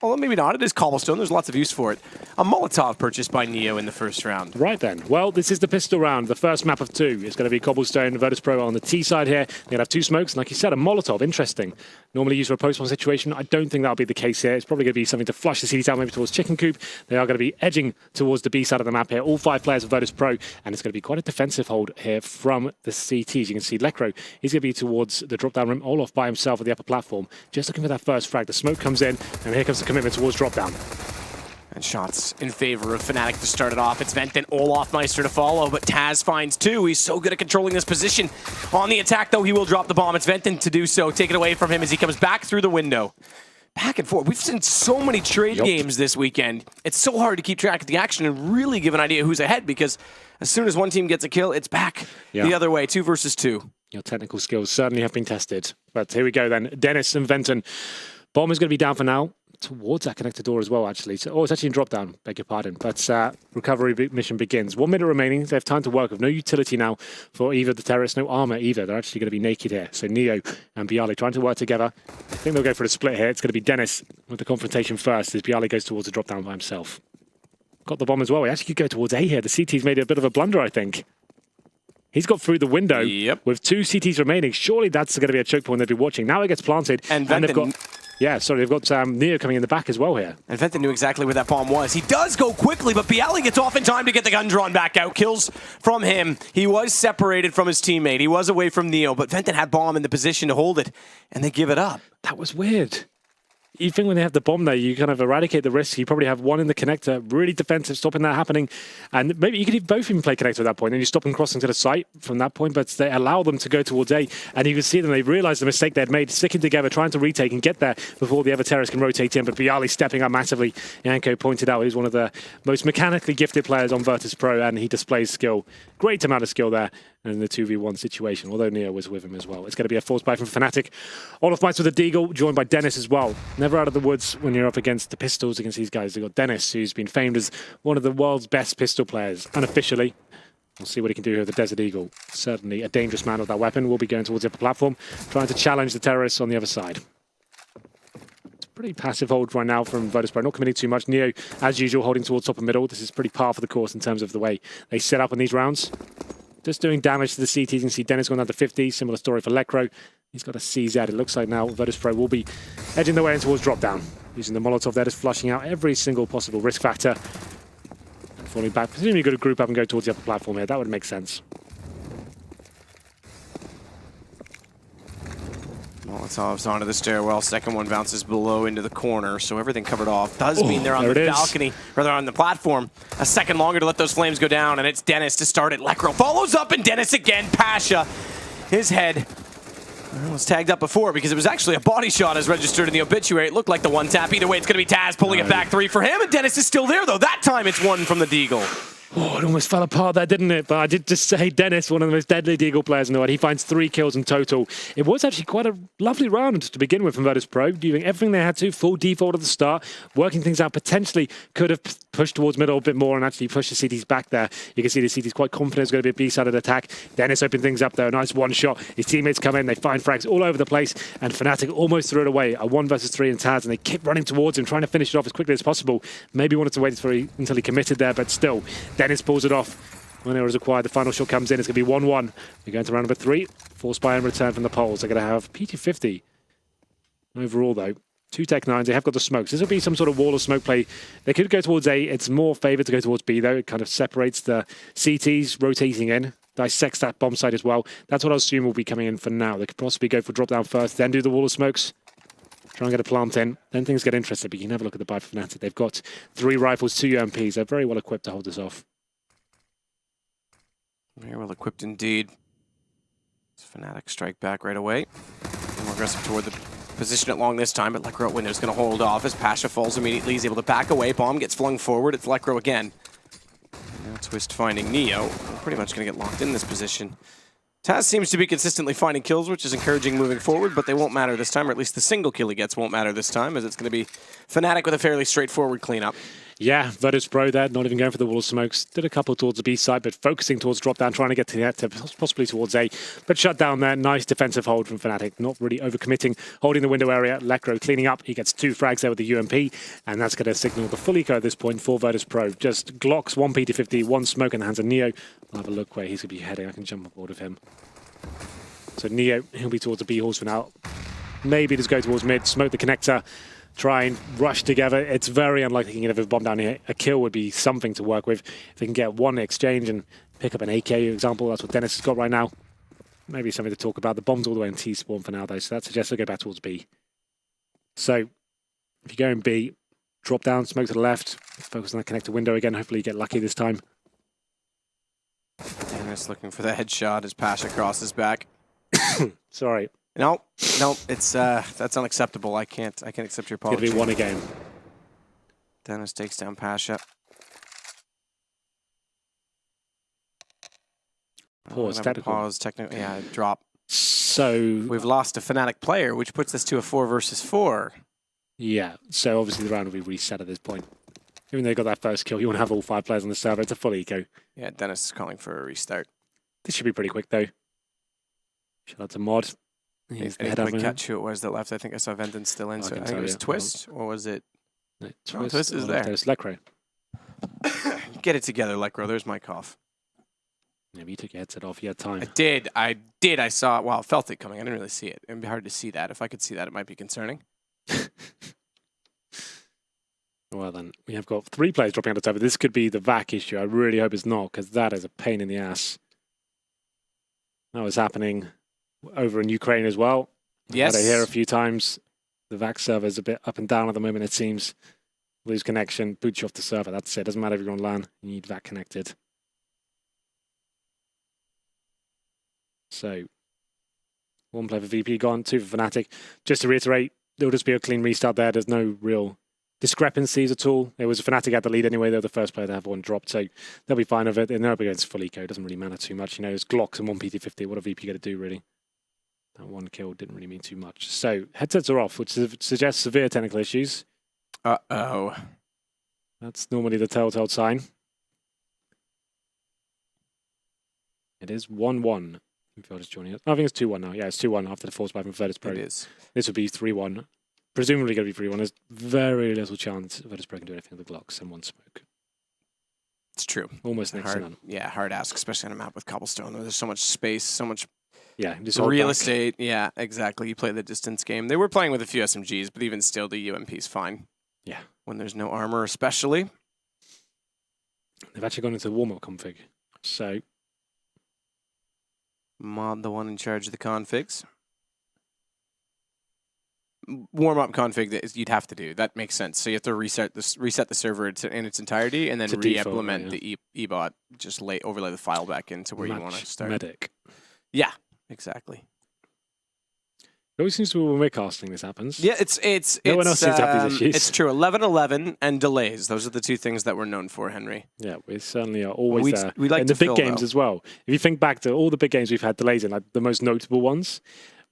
Although maybe not. It is cobblestone. There's lots of use for it. A Molotov purchased by Neo in the first round. Right then. Well, this is the pistol round. The first map of 2 is going to be cobblestone. Virtus.pro on the T side here. They're going to have 2 smokes. And like you said, a Molotov. Interesting. Normally used for a post-spawn situation. I don't think that'll be the case here. It's probably going to be something to flush the CTs out maybe towards Chicken Coop. They are going to be edging towards the B side of the map here. All 5 players of Virtus.pro. And it's going to be quite a defensive hold here from the CTs. You can see Lekro. He's going to be towards the drop-down rim. Olaf by himself at the upper platform. Just looking for that first frag. The smoke comes in. And here comes the commitment towards drop-down. And shots in favor of Fnatic to start it off. It's Vent and Olaf Meister to follow, but Taz finds 2. He's so good at controlling this position. On the attack, though, he will drop the bomb. It's Venton to do so. Take it away from him as he comes back through the window. Back and forth. We've seen so many trade games this weekend. It's so hard to keep track of the action and really give an idea who's ahead, because as soon as one team gets a kill, it's back the other way, 2 versus 2. Your technical skills certainly have been tested. But here we go then. Dennis and Venton. Bomb is going to be down for now. Towards that connector door as well, actually. So, it's actually in drop down, beg your pardon. But recovery mission begins. 1 minute remaining. They have time to work with. No utility now for either the terrorists, no armor either. They're actually going to be naked here. So Neo and Bialy trying to work together. I think they'll go for the split here. It's going to be Dennis with the confrontation first as Bialy goes towards the drop down by himself. Got the bomb as well. He actually could go towards A here. The CT's made a bit of a blunder, I think. He's got through the window with 2 CTs remaining. Surely that's going to be a choke point they'll be watching. Now it gets planted. And they've got... Yeah, sorry, they've got Neo coming in the back as well here. And Venton knew exactly where that bomb was. He does go quickly, but Bialy gets off in time to get the gun drawn back out. Kills from him. He was separated from his teammate. He was away from Neo, but Venton had bomb in the position to hold it, and they give it up. That was weird. You think when they have the bomb there, you kind of eradicate the risk. You probably have one in the connector, really defensive, stopping that happening. And maybe you could both even play connector at that point, and you stop them crossing to the site from that point, but they allow them to go towards A. And you can see them, they realize the mistake they'd made, sticking together, trying to retake and get there before the other terrorists can rotate in. But Bialy stepping up massively. Yanko pointed out he's one of the most mechanically gifted players on Virtus.pro, and he displays skill. Great amount of skill there in the 2v1 situation, although Neo was with him as well. It's going to be a force buy from Fnatic. Olaf Meister with a deagle, joined by Dennis as well. Never out of the woods when you're up against the pistols against these guys. They've got Dennis, who's been famed as one of the world's best pistol players, unofficially. We'll see what he can do here with the Desert Eagle. Certainly a dangerous man with that weapon. Will be going towards the upper platform, trying to challenge the terrorists on the other side. It's a pretty passive hold right now from Virtus.pro, not committing too much. Neo, as usual, holding towards top and middle. This is pretty par for the course in terms of the way they set up in these rounds. Just doing damage to the CTs. You can see Dennis going down to 50. Similar story for Lekro. He's got a CZ. It looks like now Virtus.pro will be edging their way in towards drop down. Using the Molotov there, just flushing out every single possible risk factor. And falling back. Presumably you've got to group up and go towards the upper platform here. That would make sense. Molotov's onto the stairwell. Second one bounces below into the corner, so everything covered off. Does mean they're on the balcony, rather on the platform. A second longer to let those flames go down, and it's Dennis to start it. Lekro follows up, and Dennis again. Pasha, his head was tagged up before because it was actually a body shot as registered in the obituary. It looked like the one tap. Either way, it's going to be Taz pulling it back 3 for him, and Dennis is still there, though. That time it's 1 from the Deagle. Oh, it almost fell apart there, didn't it? But I did just say Dennis, one of the most deadly Deagle players in the world. He finds 3 kills in total. It was actually quite a lovely round to begin with from Virtus.pro, doing everything they had to, full default at the start, working things out. Potentially could have pushed towards middle a bit more and actually pushed the CTs back there. You can see the CTs quite confident it's going to be a B-sided attack. Dennis opened things up there, a nice one shot. His teammates come in, they find frags all over the place, and Fnatic almost threw it away. A 1 versus 3 in Taz, and they kept running towards him, trying to finish it off as quickly as possible. Maybe wanted to wait until he committed there, but still, Dennis pulls it off. When it was acquired, the final shot comes in. It's going to be 1-1. We're going to round number 3. Force buy and return from the poles. They're going to have PT50 overall, though. 2 Tech 9s. They have got the smokes. This will be some sort of wall of smoke play. They could go towards A. It's more favoured to go towards B, though. It kind of separates the CTs rotating in. Dissects that bomb site as well. That's what I assume will be coming in for now. They could possibly go for drop down first, then do the wall of smokes. Try and get a plant in. Then things get interesting, but you can have a look at the buy for Fnatic. They've got 3 rifles, 2 UMPs. They're very well equipped to hold this off. Very well equipped indeed. Fnatic strike back right away. More aggressive toward the position at long this time, but Lekro at window's going to hold off as Pasha falls immediately. He's able to back away. Bomb gets flung forward. It's Lekro again. Now Twist finding Neo. We're pretty much going to get locked in this position. Taz seems to be consistently finding kills, which is encouraging moving forward, but they won't matter this time, or at least the single kill he gets won't matter this time, as it's going to be Fnatic with a fairly straightforward cleanup. Yeah, Virtus.pro there, not even going for the wall of smokes. Did a couple towards the B side, but focusing towards drop down, trying to get to the net, possibly towards A. But shut down there. Nice defensive hold from Fnatic. Not really overcommitting, holding the window area. Lecro cleaning up. He gets 2 frags there with the UMP, and that's going to signal the full eco at this point for Virtus.pro. Just Glocks, 1 PT50, 1 smoke in the hands of Neo. I'll have a look where he's going to be heading. I can jump on board with him. So Neo, he'll be towards the B horse for now. Maybe just go towards mid, smoke the connector, try and rush together. It's very unlikely he can get a bomb down here. A kill would be something to work with. If they can get one exchange and pick up an AK, for example, that's what Dennis has got right now. Maybe something to talk about. The bomb's all the way in T-spawn for now, though, so that suggests they go back towards B. So, if you go in B, drop down, smoke to the left, focus on that connector window again. Hopefully you get lucky this time. Dennis looking for the headshot as Pasha crosses back. Sorry. No, it's that's unacceptable. I can't accept your apology. It's gonna be 1 again. Dennis takes down Pasha. Pause, technical. Pause, technical. Yeah, drop. So we've lost a Fnatic player, which puts us to a 4 versus 4. Yeah, so obviously the round will be reset at this point. Even though they got that first kill, you want to have all 5 players on the server. It's a full eco. Yeah, Dennis is calling for a restart. This should be pretty quick, though. Shout out to Mod. Any quick catch who it was that left? I think I saw Venton still in. So I think it was Twist, or was it? No, Twist is there. There's Lecro. Get it together, Lecro. There's my cough. Yeah, you took your headset off. You had time. I did. I saw it. Well, I felt it coming. I didn't really see it. It'd be hard to see that. If I could see that, it might be concerning. Well, then, we have got 3 players dropping out of the server. This could be the VAC issue. I really hope it's not, because that is a pain in the ass. That was happening over in Ukraine as well. Yes. I had it here a few times. The VAC server is a bit up and down at the moment, it seems. Lose connection, boot you off the server. That's it. Doesn't matter if you're on LAN. You need VAC connected. So, 1 player for VP gone, 2 for Fnatic. Just to reiterate, there'll just be a clean restart there. There's no real discrepancies at all. It was Fnatic had the lead anyway. They were the first player to have 1 dropped, so they'll be fine with it. And they'll be against full eco. It doesn't really matter too much. You know, it's Glocks and 1 PT50. What a VP going to do, really? That 1 kill didn't really mean too much. So, headsets are off, which suggests severe technical issues. Uh-oh. That's normally the telltale sign. It is 1-1. If you're just joining us. I think it's 2-1 now. Yeah, it's 2-1 after the force by from Virtus.pro. It is. This would be 3-1. Presumably going to be 3-1. There's very little chance Virtus.pro can do anything with the Glocks and 1 smoke. It's true. Almost next to none. Yeah, hard ask, especially on a map with cobblestone. There's so much space, so much real estate. Yeah, exactly. You play the distance game. They were playing with a few SMGs, but even still, the UMP is fine. Yeah. When there's no armor, especially. They've actually gone into the warm-up config. So, Mod, the one in charge of the configs. Warm-up config that you'd have to do. That makes sense. So you have to reset the server in its entirety, and then re-implement the ebot. Just overlay the file back into where you want to start. Medic. Yeah, exactly. It always seems to be when we're casting this happens. Yeah, no one else seems to have these issues. It's true. 11-11 and delays. Those are the 2 things that we're known for, Henry. Yeah, we certainly are always there. We like in to the big games as well. If you think back to all the big games we've had delays in, like the most notable ones,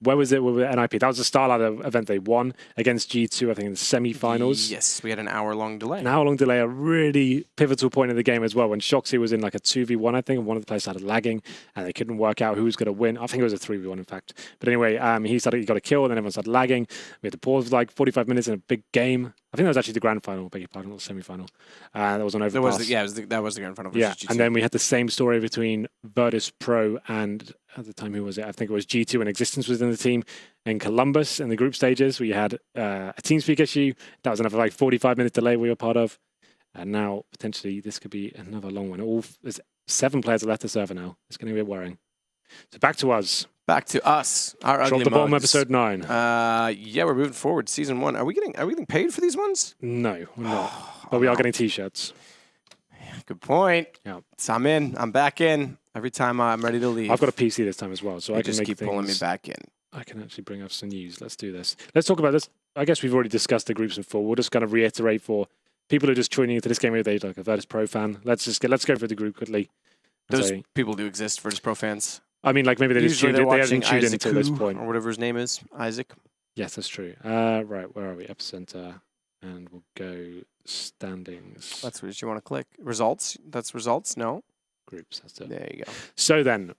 where was it with NIP? That was the Starlight event they won against G2, I think, in the semi-finals. Yes, we had an hour-long delay. An hour-long delay, a really pivotal point in the game as well, when Shoxy was in like a 2v1, I think, and one of the players started lagging, and they couldn't work out who was going to win. I think it was a 3v1, in fact. But anyway, he got a kill, and then everyone started lagging. We had to pause for like 45 minutes in a big game. I think that was actually the grand final, beg your pardon, not the semi-final. That was on Overpass. That was the grand final. Yeah, G2. And then we had the same story between Virtus.pro and, at the time, who was it? I think it was G2 and Existence was in the team. In Columbus, in the group stages, we had a TeamSpeak issue. That was another like 45-minute delay we were part of. And now, potentially, this could be another long one. There's 7 players that left the server now. It's going to be a bit worrying. So back to us. Back to us. Our Drop ugly the bomb, mugs. episode 9. Yeah, we're moving forward. Season 1. Are we getting paid for these ones? No, we're not. But we are getting t-shirts. Good point. Yeah. So I'm in. I'm back in. Every time I'm ready to leave. I've got a PC this time as well, so I can just make keep pulling me back in. I can actually bring up some news. Let's do this. Let's talk about this. I guess we've already discussed the groups in full. We'll just kind of reiterate for people who are just tuning into this game, maybe they're like a Virtus.pro fan. Let's go through the group quickly. Those people do exist, Virtus.pro fans. I mean, like maybe they just tuned in. They haven't tuned in until this point. Or whatever his name is. Isaac. Yes, that's true. Right, where are we? Epicenter. And we'll go standings. That's what you want to click. Results. That's results. No. Groups. That's it. There you go. So then,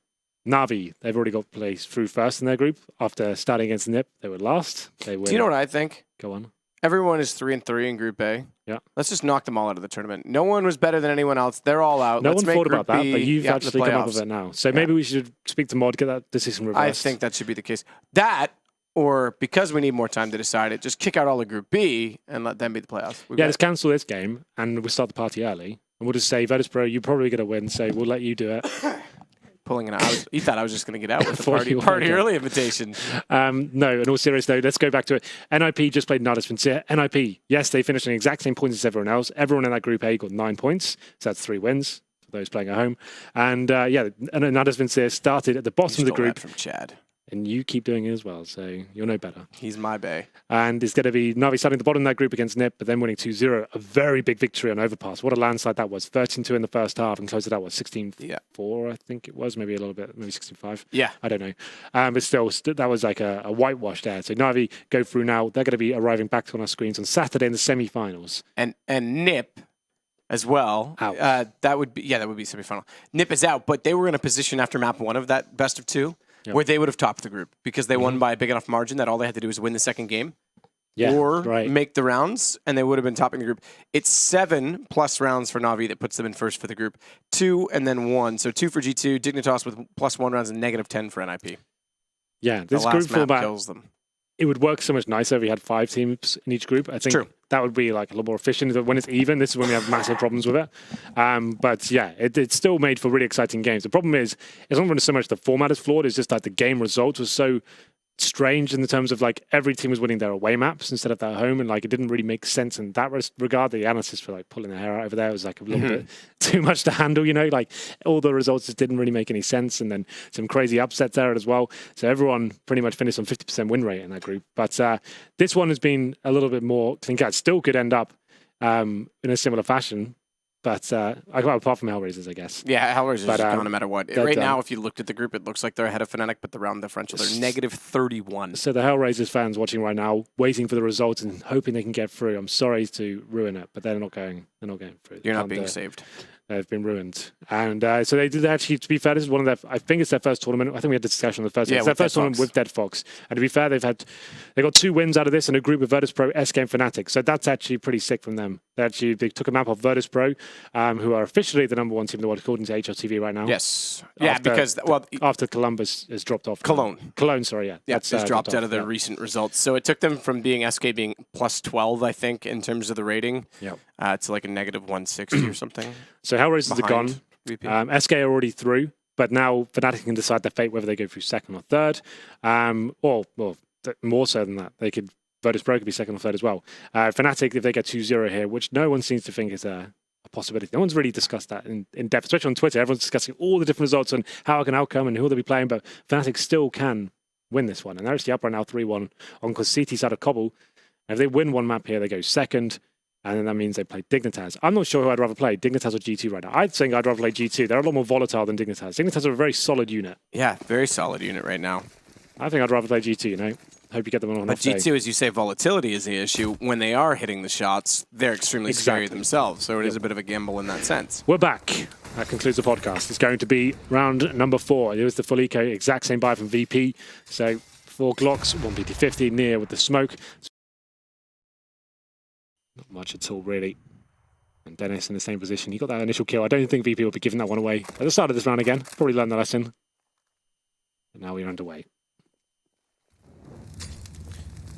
Na'Vi, they've already got placed through first in their group. After starting against NIP, they were last. They win. Do you know what I think? Go on. Everyone is 3-3 in Group A. Yeah. Let's just knock them all out of the tournament. No one was better than anyone else. They're all out. No Let's one make thought Group about that, B, but you've the actually come up with playoffs. it now. So maybe we should speak to Mod, get that decision reversed. I think that should be the case. That, or because we need more time to decide it, just kick out all of Group B and let them be the playoffs. Yeah, let's cancel this game and we'll start the party early. And we'll just say, Virtus.pro, you're probably going to win, so we'll let you do it. Pulling it out. You thought I was just going to get out with the Thought you party were. early invitation. No, in all seriousness, though, let's go back to it. NIP just played Nardus Vincere. NIP, yes, they finished on the exact same points as everyone else. Everyone in that Group A got 9 points, so that's 3 wins for those playing at home. And yeah, Nardus Vincere started at the bottom of the group. From Chad. And you keep doing it as well, so you'll know better. He's my bae. And it's going to be Na'Vi starting at the bottom of that group against NIP, but then winning 2-0. A very big victory on Overpass. What a landslide that was. 13-2 in the first half and closed it out, 16-4, I think it was. Maybe a little bit, maybe 16-5. Yeah. I don't know. But still, that was like a whitewash there. So Na'Vi go through now. They're going to be arriving back on our screens on Saturday in the semi-finals. And NIP as well. Out. That would be semi-final. NIP is out, but they were in a position after map 1 of that best of 2 where they would have topped the group because they won by a big enough margin that all they had to do was win the second game or make the rounds, and they would have been topping the group. It's 7+ rounds for Na'Vi that puts them in first for the group. 2 and then 1. So 2 for G2, Dignitas with +1 rounds and -10 for NIP. Yeah, this the group last map format kills them. It would work so much nicer if we had 5 teams in each group. I think that would be like a lot more efficient. When it's even, this is when we have massive problems with it. But yeah, it's still made for really exciting games. The problem is, it's not really so much the format is flawed, it's just like the game results was so strange in the terms of like every team was winning their away maps instead of their home, and like it didn't really make sense in that regard. The analysis for like pulling their hair out over there was like a little bit too much to handle, you know, like all the results just didn't really make any sense, and then some crazy upsets there as well. So everyone pretty much finished on 50% win rate in that group. But this one has been a little bit more clean cut. Still could end up in a similar fashion. But apart from Hellraisers, I guess. Yeah, Hellraisers is gone no matter what. Right now, if you looked at the group, it looks like they're ahead of Fnatic, but the round differential, they're -31. So the Hellraisers fans watching right now, waiting for the results and hoping they can get through. I'm sorry to ruin it, but they're not going through. You're not being saved. They've been ruined. And so they did actually, to be fair, this is one of their, I think it's their first tournament. I think we had the discussion on the first one. It's their first tournament with Dead Fox. And to be fair, they got 2 wins out of this in a group with Virtus.pro, SK, and Fnatic. So that's actually pretty sick from them. They took a map off Virtus.pro, who are officially the #1 team in the world according to HLTV right now. Yes. Yeah, because after Columbus has dropped off. Cologne, sorry, yeah. Yeah, it's dropped out of their recent results. So it took them from being SK being +12, I think, in terms of the rating, to like a -160 or something. So Hellraisers are gone. SK are already through, but now Fnatic can decide their fate whether they go through second or third, or more so than that, they could. Virtus.pro could be second or third as well. Fnatic, if they get 2-0 here, which no one seems to think is a possibility. No one's really discussed that in depth, especially on Twitter. Everyone's discussing all the different results and how it can outcome and who they'll be playing, but Fnatic still can win this one. And they're actually up right now 3-1 on Cosity's out of Cobble. And if they win one map here, they go second. And then that means they play Dignitas. I'm not sure who I'd rather play, Dignitas or G2 right now. I'd think I'd rather play G2. They're a lot more volatile than Dignitas. Dignitas are a very solid unit. Yeah, very solid unit right now. I think I'd rather play G2, you know. Hope you get them on But G2, as you say, volatility is the issue. When they are hitting the shots, they're extremely scary themselves. So it is a bit of a gamble in that sense. We're back. That concludes the podcast. It's going to be round number 4. It was the full eco, exact same buy from VP. So 4 Glocks, 1 PT50 near with the smoke. Not much at all, really. And Dennis in the same position. He got that initial kill. I don't think VP will be giving that one away. At the start of this round again, probably learned the lesson. But now we're underway.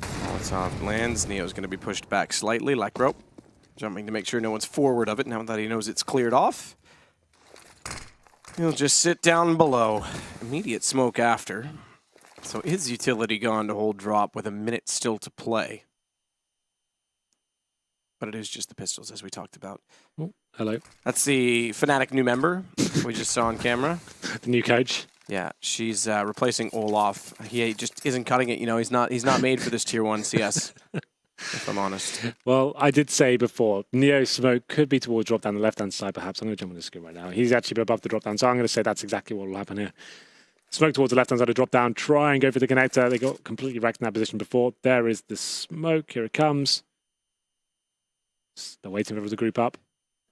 Molotov lands. Neo's going to be pushed back slightly, like rope. Jumping to make sure no one's forward of it now that he knows it's cleared off. He'll just sit down below. Immediate smoke after. So is utility gone to hold drop with a minute still to play? But it is just the pistols, as we talked about. Oh, hello. That's the Fnatic new member we just saw on camera. The new coach. Yeah, she's replacing Olaf. He just isn't cutting it. You know, he's not made for this tier 1 CS. If I'm honest. Well, I did say before, Neo smoke could be towards drop down the left-hand side, perhaps. I'm going to jump on the screen right now. He's actually above the drop down, so I'm going to say that's exactly what will happen here. Smoke towards the left-hand side of drop down, try and go for the connector. They got completely wrecked in that position before. There is the smoke. Here it comes. They're waiting for the group up.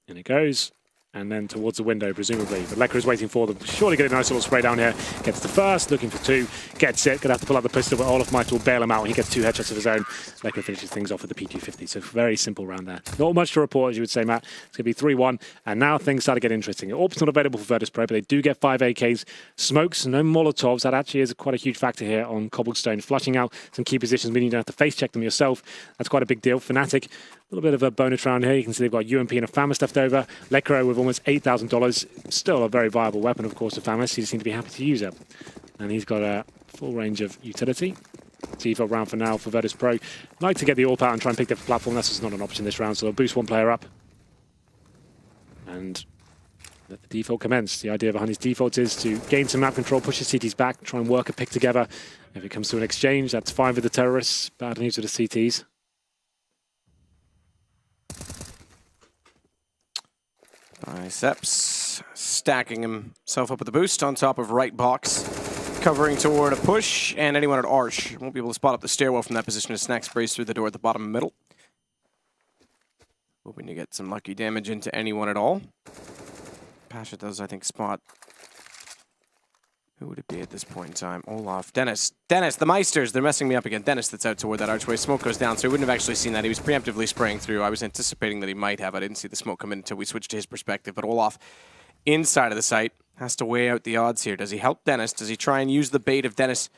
In it goes. And then towards the window, presumably. But Lekr is waiting for them. Surely get a nice little spray down here. Gets the first, looking for two. Gets it. Gonna have to pull out the pistol, but Olaf might will bail him out. He gets 2 headshots of his own. Lekr finishes things off with the P250. So very simple round there. Not much to report, as you would say, Matt. It's going to be 3-1. And now things start to get interesting. Orb's not available for Virtus.pro, but they do get 5 AKs. Smokes, no Molotovs. That actually is quite a huge factor here on Cobblestone. Flushing out some key positions, meaning you don't have to face check them yourself. That's quite a big deal. Fnatic, a little bit of a bonus round here. You can see they've got UMP and a FAMAS left over. Lekr with almost $8,000. Still a very viable weapon, of course, for FAMAS. He just seems to be happy to use it. And he's got a full range of utility. Default round for now for Virtus.pro. Like to get the AWP out and try and pick the platform. That's just not an option this round, so they'll boost one player up. And let the default commence. The idea behind his default is to gain some map control, push his CTs back, try and work a pick together. If it comes to an exchange, that's fine with the terrorists. Bad news with the CTs. Biceps stacking himself up with the boost on top of right box, covering toward a push, and anyone at Arch won't be able to spot up the stairwell from that position as Snack sprays through the door at the bottom middle. Hoping to get some lucky damage into anyone at all. Pasha does, I think, spot. Who would it be at this point in time? Olaf. Dennis, the Meisters. They're messing me up again. Dennis that's out toward that archway. Smoke goes down, so he wouldn't have actually seen that. He was preemptively spraying through. I was anticipating that he might have. I didn't see the smoke come in until we switched to his perspective. But Olaf, inside of the site, has to weigh out the odds here. Does he help Dennis? Does he try and use the bait of Dennis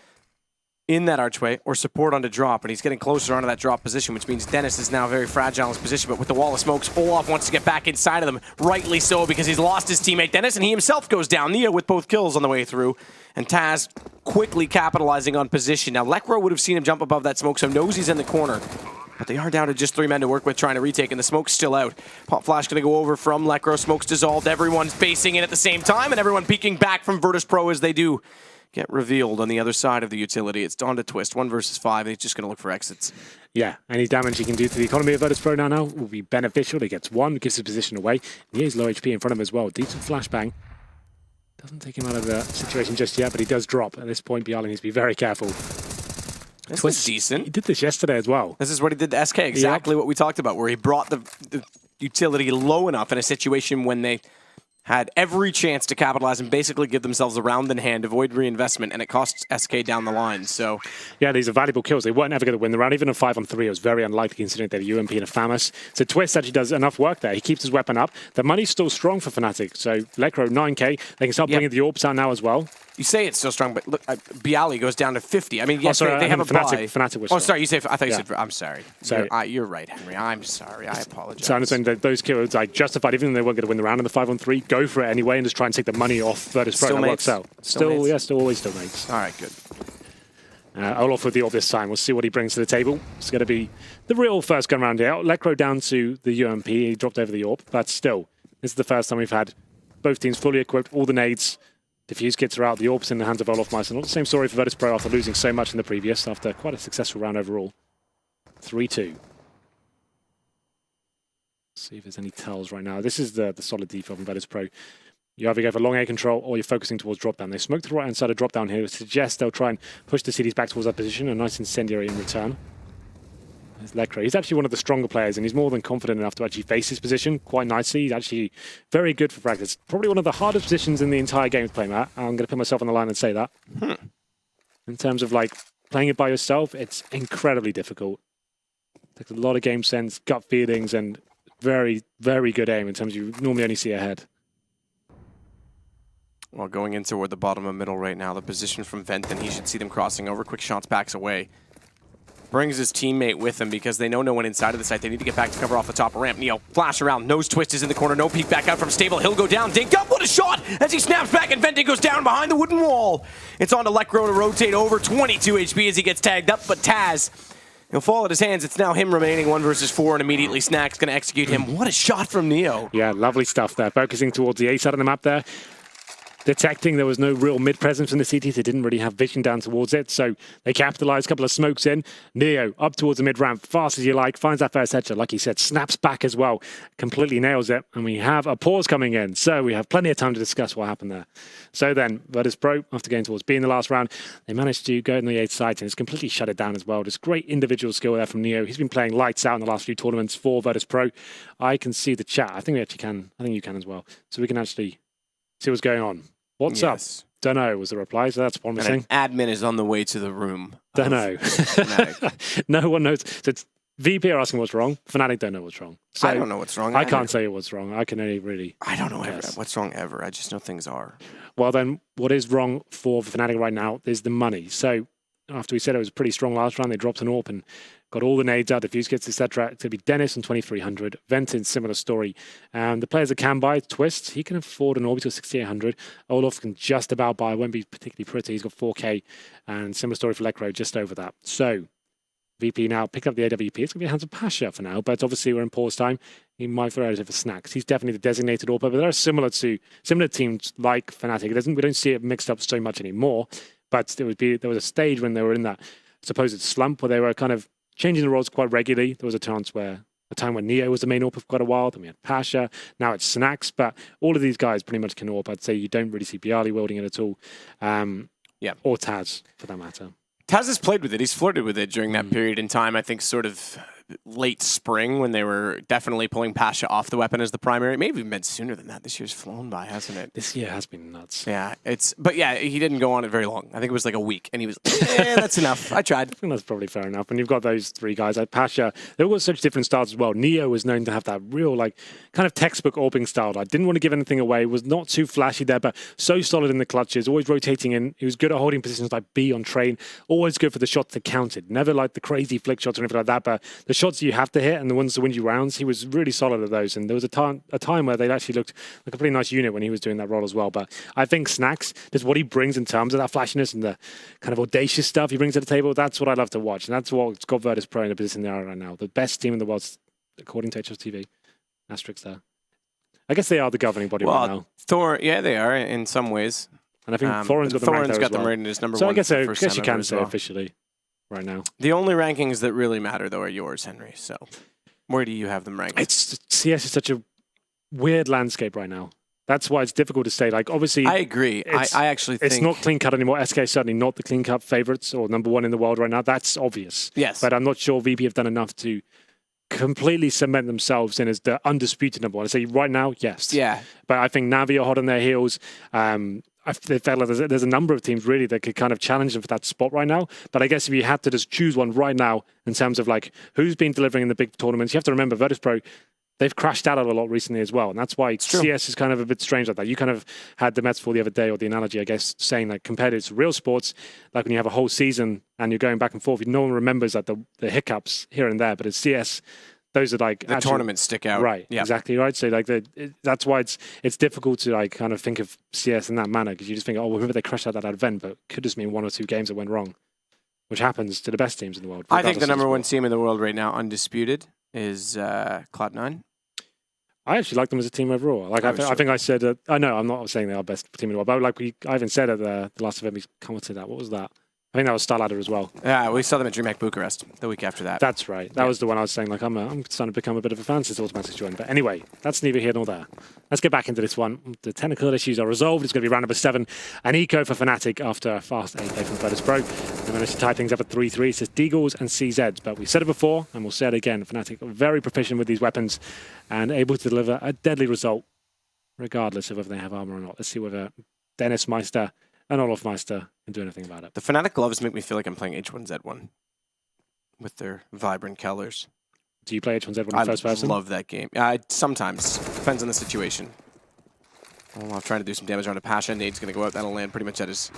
in that archway or support onto drop? And he's getting closer onto that drop position, which means Dennis is now very fragile in his position. But with the wall of smokes, Olaf wants to get back inside of them. Rightly so, because he's lost his teammate Dennis, and he himself goes down. Neo with both kills on the way through. And Taz quickly capitalizing on position. Now, Lekr would have seen him jump above that smoke, so knows he's in the corner. But they are down to just 3 men to work with, trying to retake, and the smoke's still out. Pop flash going to go over from Lekr. Smoke's dissolved. Everyone's basing in at the same time, and everyone peeking back from Virtus.pro as they do get revealed on the other side of the utility. It's down to Twist, 1 versus 5, and he's just going to look for exits. Yeah, any damage he can do to the economy of Virtus.pro now will be beneficial. He gets 1, gives his position away. And he has low HP in front of him as well. Decent flashbang. Doesn't take him out of the situation just yet, but he does drop. At this point, Bialy needs to be very careful. This was decent. He did this yesterday as well. This is what he did to SK, exactly what we talked about, where he brought the utility low enough in a situation when they had every chance to capitalize and basically give themselves a round in hand, avoid reinvestment, and it costs SK down the line. So, yeah, these are valuable kills. They weren't ever going to win the round. Even a 5-on-3, it was very unlikely considering they had a UMP and a FAMAS. So Twist actually does enough work there. He keeps his weapon up. The money's still strong for Fnatic. So Lekr, 9k. They can start bringing the orbs out now as well. You say it's still strong, but look, Bialy goes down to 50. I mean, yes, they have a Fnatic was strong. Sorry, you say. I thought you said. I'm sorry. So you're right, Henry. I'm sorry. I apologize. So I'm saying that those kills, like, justified, even though they weren't going to win the round in the 5-on-3, go for it anyway and just try and take the money off Virtus.pro. That works out. Always still mates. All right, good. Olaf with the AWP this time. We'll see what he brings to the table. It's going to be the real first gun round here. Lekr down to the UMP. He dropped over the AWP, but still, this is the first time we've had both teams fully equipped, all the nades. Diffuse kits are out, the AWP's in the hands of Olaf Meister. Not the same story for Virtus.pro after losing so much in the previous, after quite a successful round overall. 3-2. See if there's any tells right now. This is the solid default from Virtus.pro. You either go for long A control or you're focusing towards drop down. They smoke to the right hand side of drop down here, which suggests they'll try and push the cities back towards that position. A nice incendiary in return. There's Lekr. He's actually one of the stronger players, and he's more than confident enough to actually face his position quite nicely. He's actually very good for practice. Probably one of the hardest positions in the entire game to play, Matt. I'm going to put myself on the line and say that. In terms of like playing it by yourself, it's incredibly difficult. It takes a lot of game sense, gut feelings, and very, very good aim in terms of you normally only see ahead. Well, going in toward the bottom of middle right now, the position from Venton, he should see them crossing over. Quick shots backs away. Brings his teammate with him because they know no one inside of the site. They need to get back to cover off the top ramp. Neo, flash around. Nose twist is in the corner. No peek back out from Stable. He'll go down. Dinked up. What a shot as he snaps back and Venton goes down behind the wooden wall. It's on to Lekr to rotate over. 22 HP as he gets tagged up, but Taz, he'll fall at his hands. It's now him remaining 1 versus 4, and immediately Snack's going to execute him. What a shot from Neo. Yeah, lovely stuff there. Focusing towards the A side of the map there. detecting there was no real mid presence in the CTs. They didn't really have vision down towards it, so they capitalized. A couple of smokes in. Neo up towards the mid ramp, fast as you like, finds that first headshot, like he said, snaps back as well, completely nails it, and we have a pause coming in. So we have plenty of time to discuss what happened there. So then, Virtus.pro, after going towards B in the last round, they managed to go in the 8th site and it's completely shut it down as well. Just great individual skill there from Neo. He's been playing lights out in the last few tournaments for Virtus.pro. I can see the chat. I think we actually can. I think you can as well. So we can actually see what's going on. What's up? Don't know was the reply, so that's promising. And an admin is on the way to the room. Don't know. No one knows. So it's VP are asking what's wrong. Fnatic don't know what's wrong. So I don't know what's wrong. I can't say what's wrong. I can only really... I don't know what's wrong ever. I just know things are. Well, then, what is wrong for Fnatic right now is the money. So after we said it was pretty strong last round, they dropped an AWP and got all the nades out, defuse kits, etc. It's going to be Dennis on 2,300. Venton, similar story. The players that can buy, Twist, he can afford an Orbital 6,800. Olaf can just about buy, won't be particularly pretty. He's got 4K. And similar story for Lekro, just over that. So VP now pick up the AWP. It's going to be hands of Pasha for now, but obviously we're in pause time. He might throw it for snacks. He's definitely the designated AWP, but they're similar teams like Fnatic. We don't see it mixed up so much anymore, but there was a stage when they were in that supposed slump where they were kind of changing the roles quite regularly. There was a time when Neo was the main AWP for quite a while. Then we had Pasha. Now it's Snacks. But all of these guys pretty much can AWP. I'd say you don't really see Bialy wielding it at all. Or Taz, for that matter. Taz has played with it. He's flirted with it during that period in time. I think sort of late spring when they were definitely pulling Pasha off the weapon as the primary. Maybe even been sooner than that. This year's flown by, hasn't it? This year has been nuts. Yeah, but he didn't go on it very long. I think it was like a week, and he was, that's enough. I tried. I think that's probably fair enough. And you've got those three guys like Pasha. They've got such different styles as well. Neo was known to have that real, kind of textbook AWPing style. I didn't want to give anything away. Was not too flashy there, but so solid in the clutches. Always rotating in. He was good at holding positions like B on train. Always good for the shots that counted. Never like the crazy flick shots or anything like that, but the shots you have to hit and the ones that win you rounds, he was really solid at those. And there was a time where they actually looked like a pretty nice unit when he was doing that role as well. But I think Snacks, just what he brings in terms of that flashiness and the kind of audacious stuff he brings to the table, that's what I love to watch. And that's what's got Virtus.pro in the position they are right now. The best team in the world, according to HLTV. Asterisk there. I guess they are the governing body right now. They are in some ways. And I think Thorin's got them ranked as number one. So I guess you can say officially right now. The only rankings that really matter, though, are yours, Henry. So where do you have them ranked? CS is such a weird landscape right now. That's why it's difficult to say. Obviously, I agree. I actually think it's not clean cut anymore. SK is certainly not the clean cut favorites or number one in the world right now. That's obvious. Yes. But I'm not sure VP have done enough to completely cement themselves in as the undisputed number one. I say right now, yes. Yeah. But I think Navi are hot on their heels. I felt like there's a number of teams really that could kind of challenge them for that spot right now. But I guess if you had to just choose one right now in terms of who's been delivering in the big tournaments, you have to remember Virtus.pro, they've crashed out a lot recently as well. And that's why CS is kind of a bit strange like that. You kind of had the metaphor the other day, or the analogy, I guess, saying compared to real sports, like when you have a whole season and you're going back and forth, no one remembers the hiccups here and there. But it's CS, those are the tournaments stick out. Right, yep. Exactly right. So that's why it's difficult to kind of think of CS in that manner, because you just think, remember they crashed out that event, but it could just mean one or two games that went wrong, which happens to the best teams in the world. I think the number one team in the world right now, undisputed, is Cloud9. I actually like them as a team overall. I think I said, I know I'm not saying they are best team in the world, but I even said at the last event we commented that. What was that? I think that was StarLadder as well. Yeah, we saw them at DreamHack Bucharest the week after that. That's right. That was the one I was saying, I'm starting to become a bit of a fan since Automatic joined. But anyway, that's neither here nor there. Let's get back into this one. The technical issues are resolved. It's going to be round number 7. An eco for Fnatic after a fast AK from Virtus.pro. They managed to tie things up at 3-3. It says Deagles and CZs. But we said it before, and we'll say it again. Fnatic are very proficient with these weapons and able to deliver a deadly result, regardless of whether they have armor or not. Let's see whether Dennis Meister and Olaf Meister can do anything about it. The Fnatic gloves make me feel like I'm playing H1Z1 with their vibrant colors. Do you play H1Z1 in first person? I love that game. Sometimes. Depends on the situation. I'm trying to do some damage on a Pasha. Nade's going to go out. That'll land pretty much at his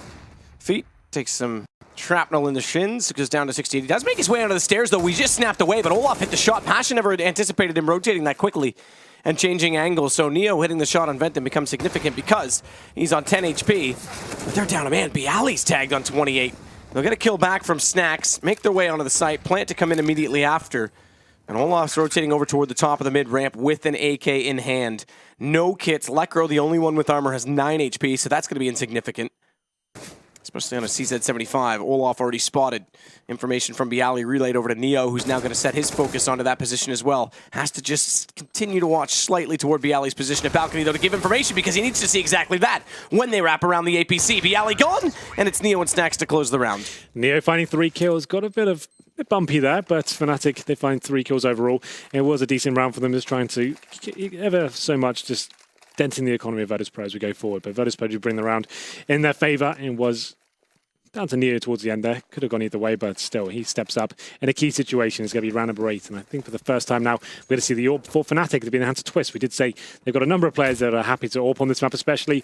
feet. Takes some shrapnel in the shins. Goes down to 68. He does make his way onto the stairs, though. We just snapped away, but Olaf hit the shot. Pasha never anticipated him rotating that quickly and changing angles. So Neo hitting the shot on Venton becomes significant because he's on 10 HP. But they're down a man. Bialy's tagged on 28. They'll get a kill back from Snacks, make their way onto the site, plant to come in immediately after. And Olaf's rotating over toward the top of the mid-ramp with an AK in hand. No kits. Lekro, the only one with armor, has 9 HP, so that's going to be insignificant. Especially on a CZ-75. Olaf already spotted. Information from Bialy relayed over to Neo, who's now going to set his focus onto that position as well. Has to just continue to watch slightly toward Bialy's position at balcony, though, to give information, because he needs to see exactly that when they wrap around the APC. Bialy gone, and it's Neo and Snacks to close the round. Neo finding 3 kills. Got a bit bumpy there, but Fnatic, they find 3 kills overall. It was a decent round for them, just trying to ever so much just denting the economy of Virtus.pro as we go forward. But Virtus.pro do bring the round in their favor, and was down to Neo towards the end there. Could have gone either way, but still, he steps up in a key situation. It's going to be round number 8, and I think for the first time now, we're going to see the AWP for Fnatic to be in the hands of Twist. We did say they've got a number of players that are happy to AWP on this map, especially.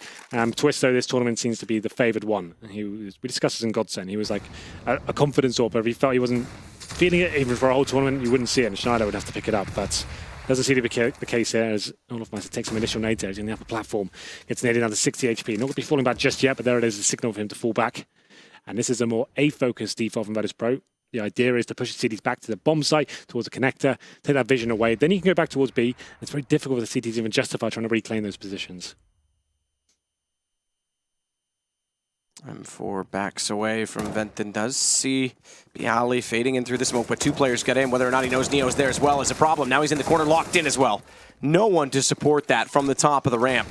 Twist, though, this tournament seems to be the favoured one. We discussed this in Godsend. He was like a confidence AWP. If he felt he wasn't feeling it, even for a whole tournament, you wouldn't see it, and Schneider would have to pick it up. But doesn't seem to be the case here, as Olaf might take some initial nades in the upper platform. Gets naded down to 60 HP. Not going to be falling back just yet, but there it is, a signal for him to fall back. And this is a more A-focused default from Virtus.pro. The idea is to push the CTs back to the bomb site, towards the connector, take that vision away. Then you can go back towards B. It's very difficult for the CTs to even justify trying to reclaim those positions. M4 backs away from Venton. Does see Bialy fading in through the smoke, but 2 players get in. Whether or not he knows Neo's there as well is a problem. Now he's in the corner, locked in as well. No one to support that from the top of the ramp.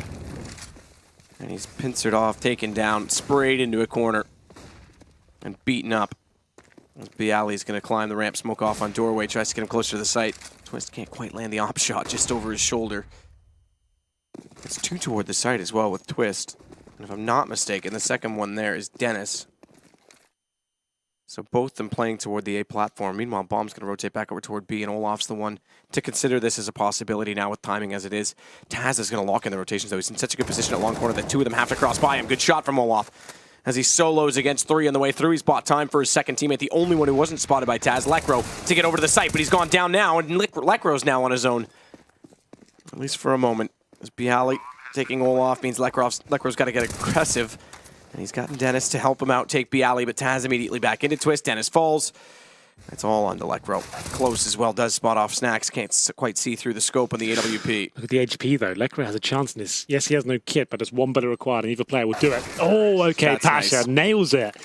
And he's pincered off, taken down, sprayed into a corner, and beaten up. Bialy's going to climb the ramp, smoke off on doorway, tries to get him closer to the site. Twist can't quite land the op shot, just over his shoulder. It's 2 toward the site as well with Twist. And if I'm not mistaken, the second one there is Dennis. So both them playing toward the A platform. Meanwhile, Bomb's going to rotate back over toward B, and Olaf's the one to consider this as a possibility now with timing as it is. Taz is going to lock in the rotations, though. He's in such a good position at long corner that 2 of them have to cross by him. Good shot from Olaf. As he solos against 3 on the way through, he's bought time for his second teammate, the only one who wasn't spotted by Taz, Lekro, to get over to the site, but he's gone down now, and Lekro's now on his own. At least for a moment. As Bialy taking Olaf means Lekro's got to get aggressive, and he's gotten Dennis to help him out, take Bialy, but Taz immediately back into Twist. Dennis falls. That's all onto Lekro. Close as well, does spot off Snacks. Can't quite see through the scope on the AWP. Look at the HP, though. Lekro has a chance in this. Yes, he has no kit, but there's 1 bullet required, and either player will do it. Oh, okay, that's Pasha nice. Nails it.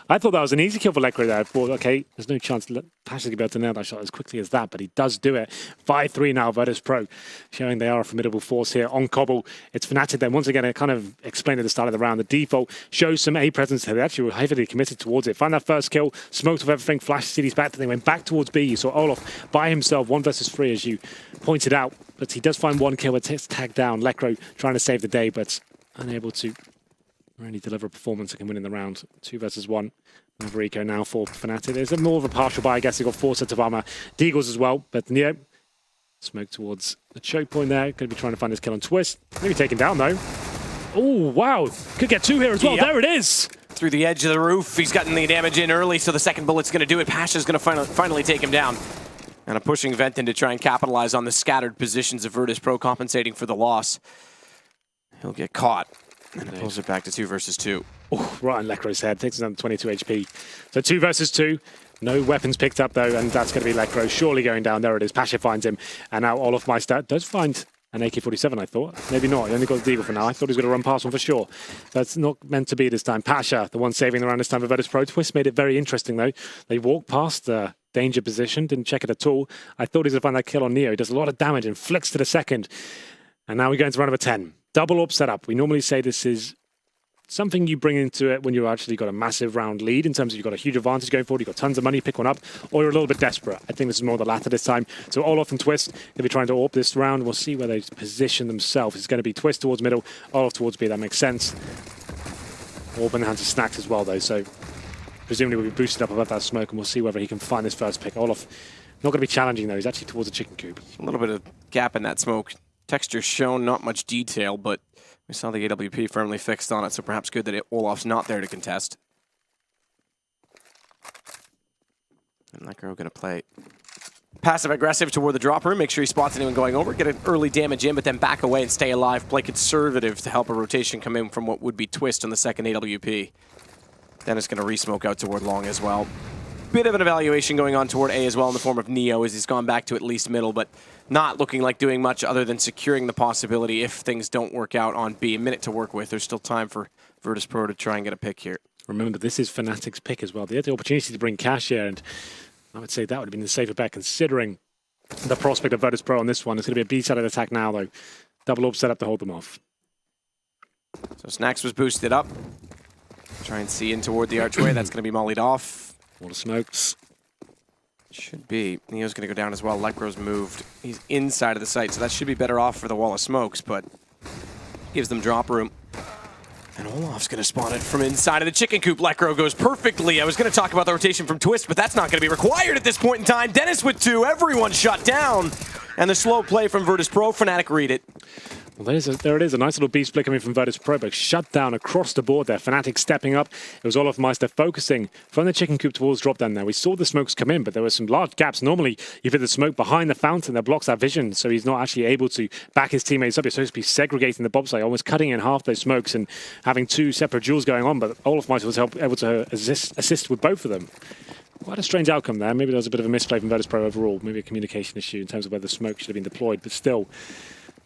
I thought that was an easy kill for Lekro there. I thought, okay, there's no chance Pasha's going to be able to nail that shot as quickly as that, but he does do it. 5-3 now, Virtus.pro, showing they are a formidable force here on Cobble. It's Fnatic then. Once again, I kind of explained at the start of the round, the default shows some A presence here. They actually were heavily committed towards it. Find that first kill, smoked off everything, flashed CDs back, then they went back towards B. You saw Olaf by himself, 1 versus 3, as you pointed out, but he does find 1 kill, but takes tagged down. Lekro trying to save the day, but unable to really deliver a performance that can win in the round. 2 versus 1. Maverico now for Fnatic. There's more of a partial buy, I guess. They got 4 sets of armor. Deagles as well, but Neo smoke towards the choke point there. Going to be trying to find his kill on Twist. Maybe taken down though. Oh wow, could get 2 here as well. Yep. There it is. Through the edge of the roof. He's gotten the damage in early, so the second bullet's going to do it. Pasha's going to finally take him down. And a pushing Venton to try and capitalize on the scattered positions of Virtus.pro, compensating for the loss. He'll get caught. And it pulls it back to 2 versus 2. Oh, right on Lekro's head. Takes him down to 22 HP. So 2 versus 2. No weapons picked up, though, and that's going to be Lekro surely going down. There it is. Pasha finds him. And now Olaf Meister does find an AK-47, I thought. Maybe not. He only got the Deagle for now. I thought he was going to run past one for sure. That's not meant to be this time. Pasha, the one saving the round this time for Virtus.pro. Twist made it very interesting, though. They walked past the danger position, didn't check it at all. I thought he was going to find that kill on Neo. He does a lot of damage and flicks to the second. And now we go into round number 10. Double AWP setup. We normally say this is something you bring into it when you've actually got a massive round lead, in terms of you've got a huge advantage going forward, you've got tons of money, pick one up, or you're a little bit desperate. I think this is more the latter this time. So Olaf and Twist, they'll be trying to AWP this round. We'll see where they position themselves. It's going to be Twist towards middle, Olaf towards B. That makes sense. AWP in the hands of Snacks as well, though, so presumably we'll be boosted up above that smoke, and we'll see whether he can find this first pick. Olaf, not going to be challenging, though. He's actually towards the chicken coop. A little bit of gap in that smoke. Texture shown, not much detail, but we saw the AWP firmly fixed on it, so perhaps good that Olaf's not there to contest. And Lekro going to play passive-aggressive toward the drop room, make sure he spots anyone going over, get an early damage in, but then back away and stay alive, play conservative to help a rotation come in from what would be Twist on the second AWP. Dennis going to re-smoke out toward long as well. bit of an evaluation going on toward A as well in the form of Neo as he's gone back to at least middle, but not looking like doing much other than securing the possibility if things don't work out on B. A minute to work with. There's still time for Virtus.pro to try and get a pick here. Remember, this is Fnatic's pick as well. They had the opportunity to bring cash here, and I would say that would have been the safer bet considering the prospect of Virtus.pro on this one. It's going to be a B-sided attack now, though. Double orb set up to hold them off. So Snax was boosted up. Try and see in toward the archway. That's going to be mollied off. Wall of smokes. Should be. Neo's going to go down as well. Lecro's moved. He's inside of the site, so that should be better off for the wall of smokes, but gives them drop room. And Olaf's going to spawn it from inside of the chicken coop. Lecro goes perfectly. I was going to talk about the rotation from Twist, but that's not going to be required at this point in time. Dennis with 2. Everyone shut down. And the slow play from Virtus.pro. Fnatic read it. Well, there it is, a nice little B split coming from Virtus.pro, but shut down across the board there. Fnatic stepping up. It was Olaf Meister focusing from the chicken coop towards drop down there. We saw the smokes come in, but there were some large gaps. Normally, you fit the smoke behind the fountain that blocks that vision, so he's not actually able to back his teammates up. You're supposed to be segregating the bobsleigh, almost cutting in half those smokes and having 2 separate duels going on, but Olaf Meister was able to assist with both of them. Quite a strange outcome there. Maybe there was a bit of a misplay from Virtus.pro overall. Maybe a communication issue in terms of where the smoke should have been deployed, but still,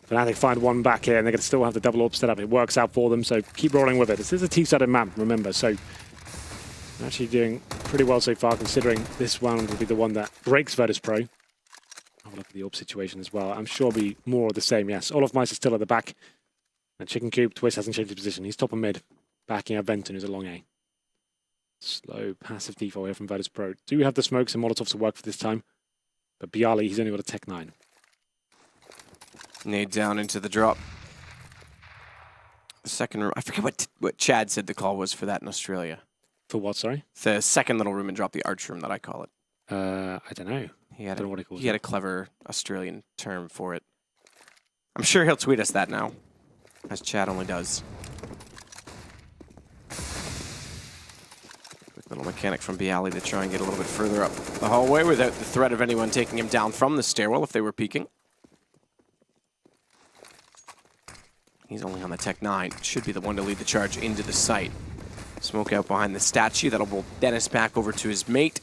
Fnatic find one back here, and they're going to still have the double orb set up. It works out for them, so keep rolling with it. This is a T-sided map, remember, so actually doing pretty well so far, considering this round will be the one that breaks Virtus.pro. Have a look at the orb situation as well. I'm sure it'll be more of the same, yes. Olaf Meister still at the back. And Chicken Coop, Twist hasn't changed his position. He's top of mid, backing up Venton, who's along A. Slow, passive default here from Virtus.pro. Do have the smokes and Molotovs to work for this time, but Bialy, he's only got a Tech 9. Nade down into the drop. The second room. I forget what Chad said the call was for that in Australia. For what, sorry? The second little room and drop, the arch room that I call it. I don't know. He had, I don't know what he calls he had it. a clever Australian term for it. I'm sure he'll tweet us that now, as Chad only does. Quick little mechanic from Bialy to try and get a little bit further up the hallway without the threat of anyone taking him down from the stairwell if they were peeking. He's only on the Tech 9. Should be the one to lead the charge into the site. Smoke out behind the statue. That'll roll Dennis back over to his mate.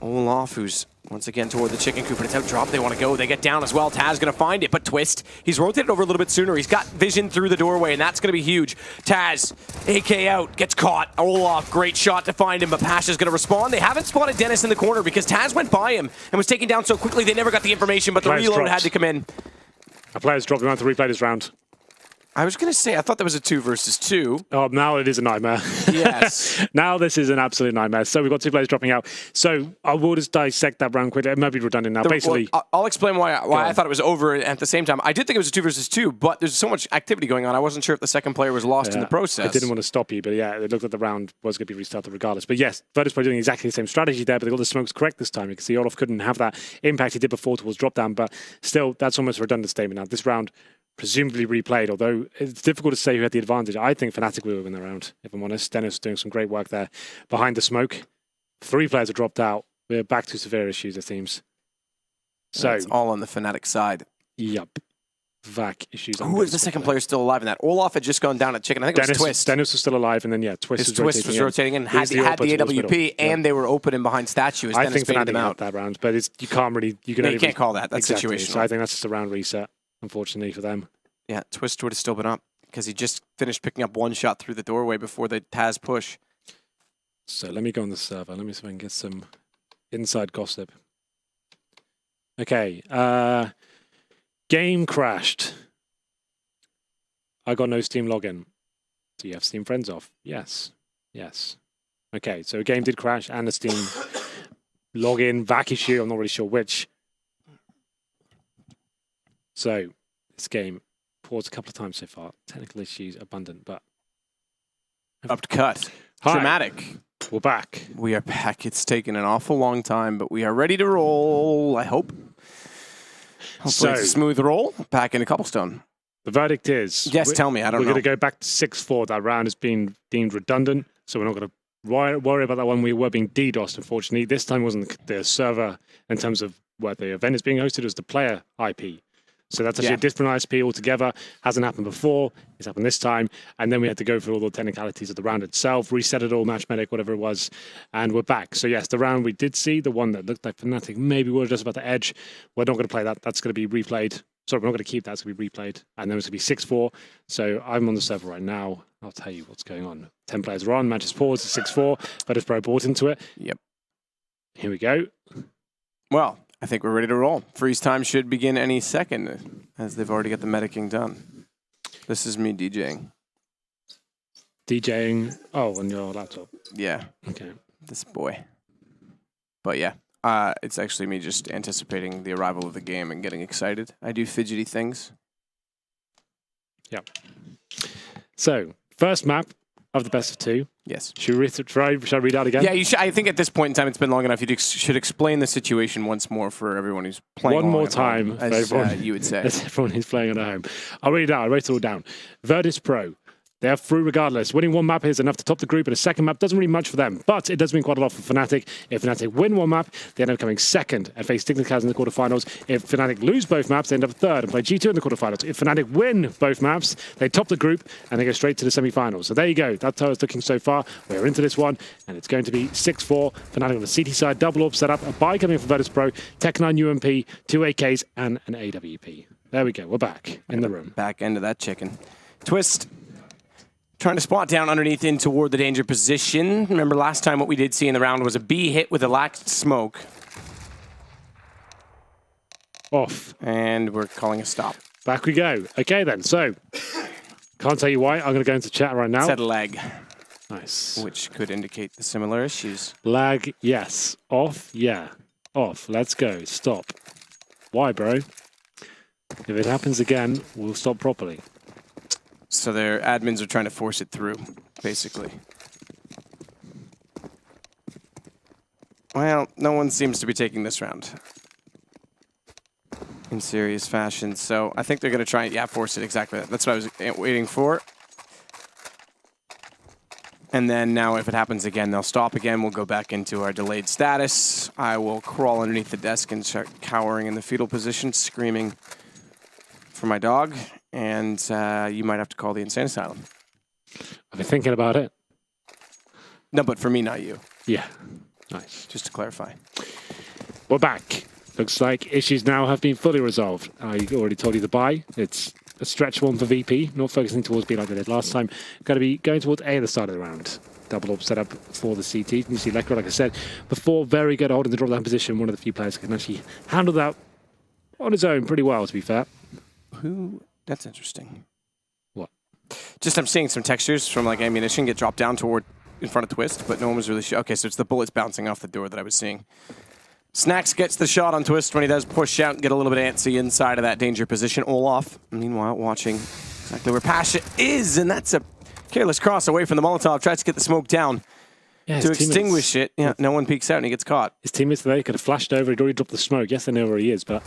Olaf, who's once again toward the chicken coop, but it's out drop. They want to go. They get down as well. Taz going to find it, but Twist, he's rotated over a little bit sooner. He's got vision through the doorway, and that's going to be huge. Taz, AK out, gets caught. Olaf, great shot to find him, but Pasha's going to respond. They haven't spotted Dennis in the corner because Taz went by him and was taken down so quickly they never got the information, but the reload had to come in. A player's dropped around to replay this round. I was going to say, I thought that was a 2 versus 2. Oh, now it is a nightmare. Yes. Now this is an absolute nightmare. So we've got 2 players dropping out. So I will just dissect that round quickly. It might be redundant now. Basically, well, I'll explain why I thought it was over at the same time. I did think it was a 2 versus 2, but there's so much activity going on. I wasn't sure if the second player was lost in the process. I didn't want to stop you, but yeah, it looked like the round was going to be restarted regardless. But yes, Virtus.pro doing exactly the same strategy there, but they got the smokes correct this time. You can see Olaf couldn't have that impact he did before towards drop down, but still, that's almost a redundant statement now. This round presumably replayed, although it's difficult to say who had the advantage. I think Fnatic will win the round, if I'm honest. Dennis doing some great work there behind the smoke. 3 players have dropped out. We're back to severe issues, it seems. So it's all on the Fnatic side. Yep. VAC issues. Who is the second player still alive in that? Olaf had just gone down at chicken. I think it was Twist. Dennis was still alive, and then Twist was rotating in. Had the AWP, and they were open and behind statues. I think Fnatic out that round, but you can't really. You can't call that. That's exactly. situational. So I think that's just a round reset, unfortunately for them. Yeah, Twist would have still been up because he just finished picking up 1 shot through the doorway before the Taz push. So let me go on the server. Let me see if I can get some inside gossip. Okay. Game crashed. I got no Steam login. Do you have Steam friends off? Yes. Yes. Okay, so a game did crash and a Steam login VAC issue. I'm not really sure which. So this game paused a couple of times so far. Technical issues abundant, but up to cut. Hi. Dramatic. We're back. We are back. It's taken an awful long time, but we are ready to roll, I hope. Hopefully it's a smooth roll back into Cobblestone. The verdict is... Yes, tell me. I don't know. We're going to go back to 6-4. That round has been deemed redundant, so we're not going to worry about that one. We were being DDoSed, unfortunately. This time wasn't the server in terms of where the event is being hosted. It was the player IP. So that's actually a different ISP altogether. Hasn't happened before. It's happened this time. And then we had to go through all the technicalities of the round itself, reset it all, match medic, whatever it was, and we're back. So yes, the round we did see, the one that looked like Fnatic maybe were just about to edge. We're not going to play that. That's going to be replayed. Sorry, we're not going to keep that. It's going to be replayed. And then it's going to be 6-4. So I'm on the server right now. I'll tell you what's going on. 10 players are on. Match is paused. It's 6-4. Virtus.pro bought into it. Yep. Here we go. Well, I think we're ready to roll. Freeze time should begin any second, as they've already got the medicing done. This is me DJing. DJing? Oh, on your laptop. Yeah. Okay. This boy. But yeah, it's actually me just anticipating the arrival of the game and getting excited. I do fidgety things. Yep. So, first map of the best of 2. Yes. Should I read out again? Yeah, you should. I think at this point in time, it's been long enough. You should explain the situation once more for everyone who's playing. One more time, as you would say. As everyone who's playing at home. I'll read it out. I'll write it all down. Virtus.pro. They are through regardless. Winning one map is enough to top the group, and a second map doesn't really much for them. But it does mean quite a lot for Fnatic. If Fnatic win one map, they end up coming second and face Dignitas in the quarterfinals. If Fnatic lose both maps, they end up third and play G2 in the quarterfinals. If Fnatic win both maps, they top the group and they go straight to the semifinals. So there you go. That's how it's looking so far. We're into this one, and it's going to be 6-4. Fnatic on the CT side, double orb set up, a buy coming from Virtus.pro, Tech9 UMP, 2 AKs, and an AWP. There we go. We're back in the room. Back end of that chicken. Twist. Trying to spot down underneath in toward the danger position. Remember last time what we did see in the round was a B hit with a laxed smoke. Off. And we're calling a stop. Back we go. Okay then, so can't tell you why. I'm going to go into chat right now. Said lag. Nice. Which could indicate the similar issues. Lag, yes. Off, yeah. Off. Let's go. Stop. Why, bro? If it happens again, we'll stop properly. So their admins are trying to force it through, basically. Well, no one seems to be taking this round in serious fashion, so I think they're going to try and, force it exactly. That's what I was waiting for. And then now if it happens again, they'll stop again. We'll go back into our delayed status. I will crawl underneath the desk and start cowering in the fetal position, screaming for my dog. And you might have to call the insane asylum. I've been thinking about it. No, but for me, not you. Yeah. Nice. Just to clarify. We're back. Looks like issues now have been fully resolved. I already told you the buy. It's a stretch one for VP, not focusing towards B like they did last time. Going to be going towards A at the start of the round. Double up set up for the CT. You see Lekra, like I said, before, very good holding the drop down position. One of the few players who can actually handle that on his own pretty well, to be fair. Who? That's interesting. What? Just I'm seeing some textures from like ammunition get dropped down toward in front of Twist, but no one was really sure. Okay, so it's the bullets bouncing off the door that I was seeing. Snacks gets the shot on Twist when he does push out and get a little bit antsy inside of that danger position. Olaf, meanwhile, watching exactly where Pasha is, and that's a careless cross away from the Molotov. Tries to get the smoke down to extinguish it. Yeah, no one peeks out and he gets caught. His teammates today could have flashed over. He'd already dropped the smoke. Yes, they know where he is, but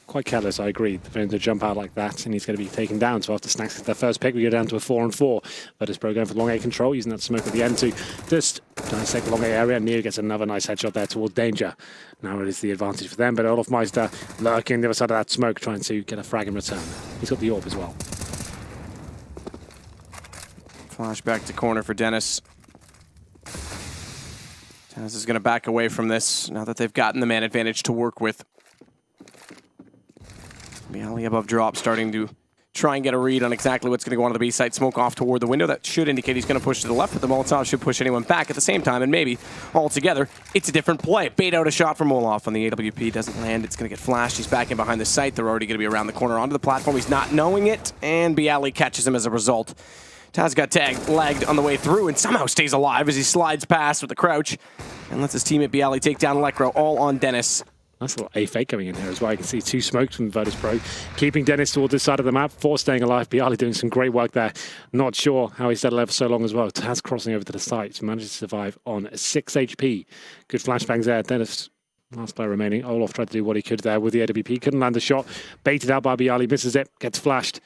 quite careless, I agree, for him to jump out like that, and he's going to be taken down. So after Snacks gets their first pick, we go down to a 4-on-4. Virtus.pro going for long A control, using that smoke at the end to just trying to take the long A area. Neo gets another nice headshot there towards danger. Now it is the advantage for them, but Olaf Meister lurking the other side of that smoke, trying to get a frag in return. He's got the orb as well. Flashback to corner for Dennis. Dennis is going to back away from this now that they've gotten the man advantage to work with. Bialy above drop, starting to try and get a read on exactly what's going to go on the B side. Smoke off toward the window. That should indicate he's going to push to the left, but the Molotov should push anyone back at the same time, and maybe altogether, it's a different play. Bait out a shot from Olaf on the AWP. Doesn't land. It's going to get flashed. He's back in behind the site. They're already going to be around the corner onto the platform. He's not knowing it, and Bialy catches him as a result. Taz got lagged on the way through and somehow stays alive as he slides past with the crouch and lets his teammate Bialy take down Lekro, all on Dennis. Nice little A fake coming in here as well. You can see 2 smokes from Virtus.pro, keeping Dennis towards this side of the map, 4 staying alive. Bialy doing some great work there. Not sure how he stayed alive for so long as well. Taz crossing over to the site, manages to survive on 6 HP. Good flashbangs there. Dennis, last player remaining. Olaf tried to do what he could there with the AWP. Couldn't land a shot. Baited out by Bialy, misses it, gets flashed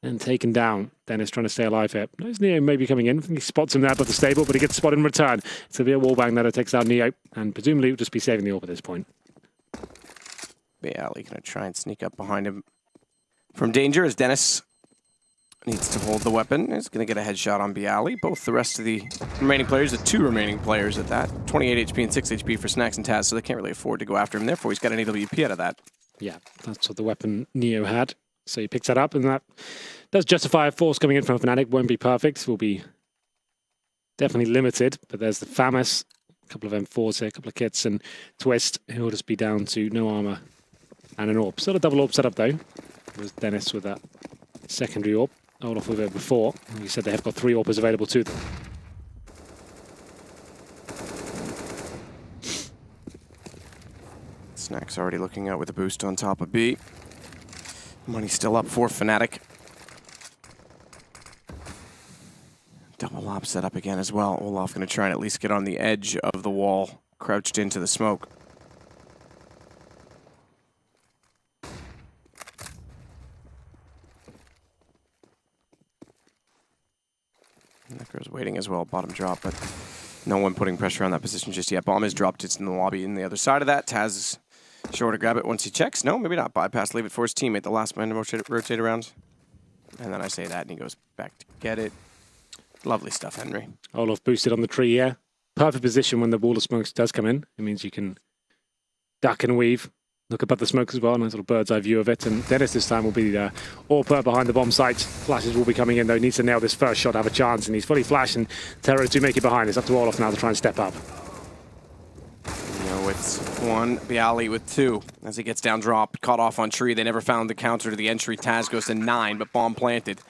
and taken down. Dennis trying to stay alive here. There's Neo maybe coming in. I think he spots him there above the stable, but he gets spotted in return. It's a bit of wallbang there that takes out Neo, and presumably will just be saving the orb at this point. Bialy going to try and sneak up behind him. from danger as Dennis needs to hold the weapon. He's going to get a headshot on Bialy. Both the rest of the remaining players, the 2 remaining players at that, 28 HP and 6 HP for Snacks and Taz, so they can't really afford to go after him. Therefore, he's got an AWP out of that. Yeah, that's what the weapon Neo had. So he picks that up, and that does justify a force coming in from Fnatic. Won't be perfect. Will be definitely limited, but there's the Famus, a couple of M4s here, a couple of kits, and Twist, who will just be down to no armor and an AWP. Still a double AWP setup, though. There's Dennis with that secondary AWP. Olaf with it before. We said they have got 3 AWPers available to them. Snacks already looking out with a boost on top of B. Money still up for Fnatic. Double op set up again as well. Olaf going to try and at least get on the edge of the wall, crouched into the smoke. Necro's waiting as well, bottom drop, but no one putting pressure on that position just yet. Bomb is dropped, it's in the lobby in the other side of that. Taz is sure to grab it once he checks. No, maybe not. Bypass, leave it for his teammate. The last man to rotate around. And then I say that and he goes back to get it. Lovely stuff, Henry. Olaf boosted on the tree, yeah. Perfect position when the wall of smokes does come in. It means you can duck and weave. Look above the smoke as well, nice little bird's eye view of it. And Dennis this time will be all pert behind the bomb site. Flashes will be coming in though. Needs to nail this first shot to have a chance. And he's fully flashed and Terror to make it behind. It's up to Olaf now to try and step up. With 1, Bialy with 2. As he gets down drop, caught off on tree. They never found the counter to the entry. Taz goes to 9, but bomb planted.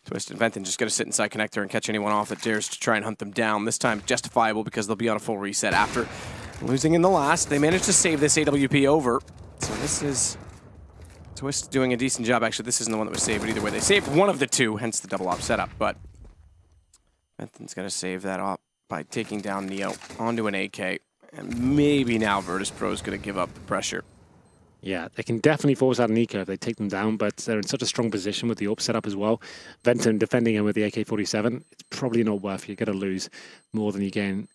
Twist and Venton just going to sit inside connector and catch anyone off that dares to try and hunt them down. This time justifiable because they'll be on a full reset after losing in the last. They managed to save this AWP over. So this is Twist doing a decent job. Actually, this isn't the one that was saved, but either way, they saved one of the 2, hence the double op setup. But Venton's going to save that op by taking down Neo onto an AK. And maybe now Virtus.pro is going to give up the pressure. Yeah, they can definitely force out an eco if they take them down, but they're in such a strong position with the AWP setup as well. Venton defending him with the AK-47, it's probably not worth. You're going to lose more than you gain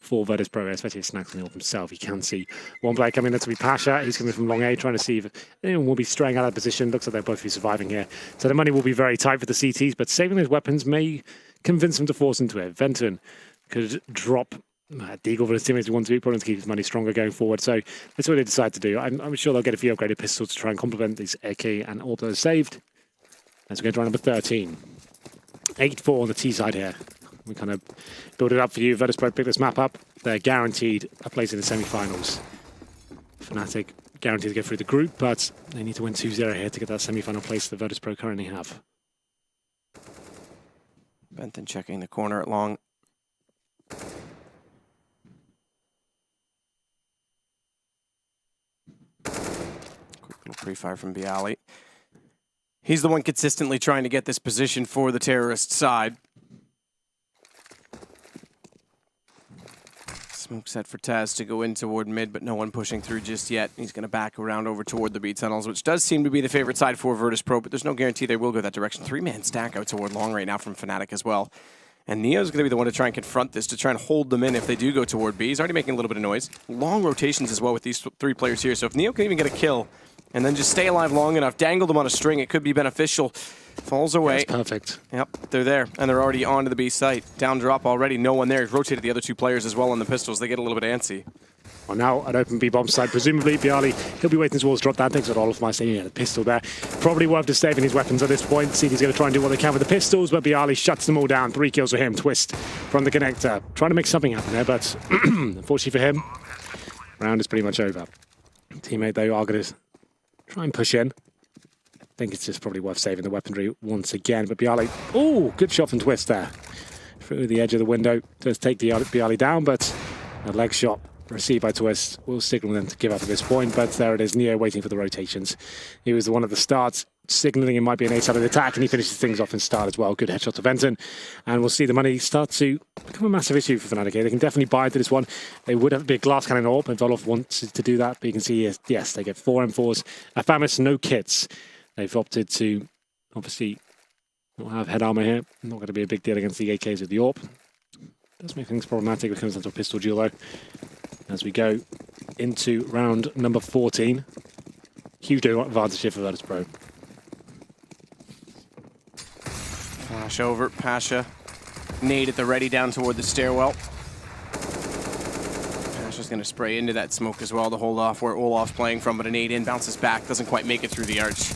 for Virtus.pro, especially if Snacks on the AWP himself. You can see one player coming in to be Pasha. He's coming from long A, trying to see if anyone will be straying out of that position. Looks like they'll both be surviving here. So the money will be very tight for the CTs, but saving those weapons may convince them to force into it. Venton could drop Deagle for his teammates who want to be, probably to keep his money stronger going forward. So that's what they decide to do. I'm sure they'll get a few upgraded pistols to try and complement these AK and AWP that are saved. As we go to round number 13. 8-4 on the T side here. We kind of build it up for you. Virtus.pro pick this map up. They're guaranteed a place in the semi-finals. Fnatic guaranteed to get through the group, but they need to win 2-0 here to get that semi-final place that Virtus.pro currently have. Benton checking the corner at long. Little pre-fire from Bialy. He's the one consistently trying to get this position for the terrorist side. Smoke set for Taz to go in toward mid, but no one pushing through just yet. He's going to back around over toward the B tunnels, which does seem to be the favorite side for Virtus.pro, but there's no guarantee they will go that direction. 3-man stack out toward long right now from Fnatic as well. And Neo's going to be the one to try and confront this, to try and hold them in if they do go toward B. He's already making a little bit of noise. Long rotations as well with these 3 players here, so if Neo can even get a kill and then just stay alive long enough, dangle them on a string, it could be beneficial. Falls away. That's perfect. Yep, they're there, and they're already onto the B site. Down drop already, no one there. He's rotated the other 2 players as well on the pistols. They get a little bit antsy. Well, now an open B bomb side. Presumably, Bialy, he'll be waiting his walls drop down. Thanks to Olaf, my saying, yeah, the pistol there. Probably worth just saving his weapons at this point. CD's going to try and do what they can with the pistols, but Bialy shuts them all down. 3 kills for him. Twist from the connector. Trying to make something happen there, but unfortunately for him, round is pretty much over. Teammate, though, are going to try and push in. I think it's just probably worth saving the weaponry once again. But Bialy, oh, good shot from Twist there. Through the edge of the window. Does take Bialy down, but a leg shot received by Twist will signal them to give up at this point. But there it is, Neo waiting for the rotations. He was the one at the start, signaling it might be an A-side of the attack, and he finishes things off in start as well. Good headshot to Venton. And we'll see the money start to become a massive issue for Fnatic. They can definitely buy into this one. They would have a big glass cannon AWP, and Olaf wants to do that. But you can see, yes, they get 4 M4s. Famus, no kits. They've opted to, obviously, not have head armor here. Not going to be a big deal against the AKs with the AWP. Does make things problematic when it comes down to a pistol duel, though. As we go into round number 14. Huge advantage here for Virtus.pro. Flash over, Pasha. Nade at the ready down toward the stairwell. Pasha's going to spray into that smoke as well to hold off where Olaf's playing from, but a nade in, bounces back, doesn't quite make it through the arch.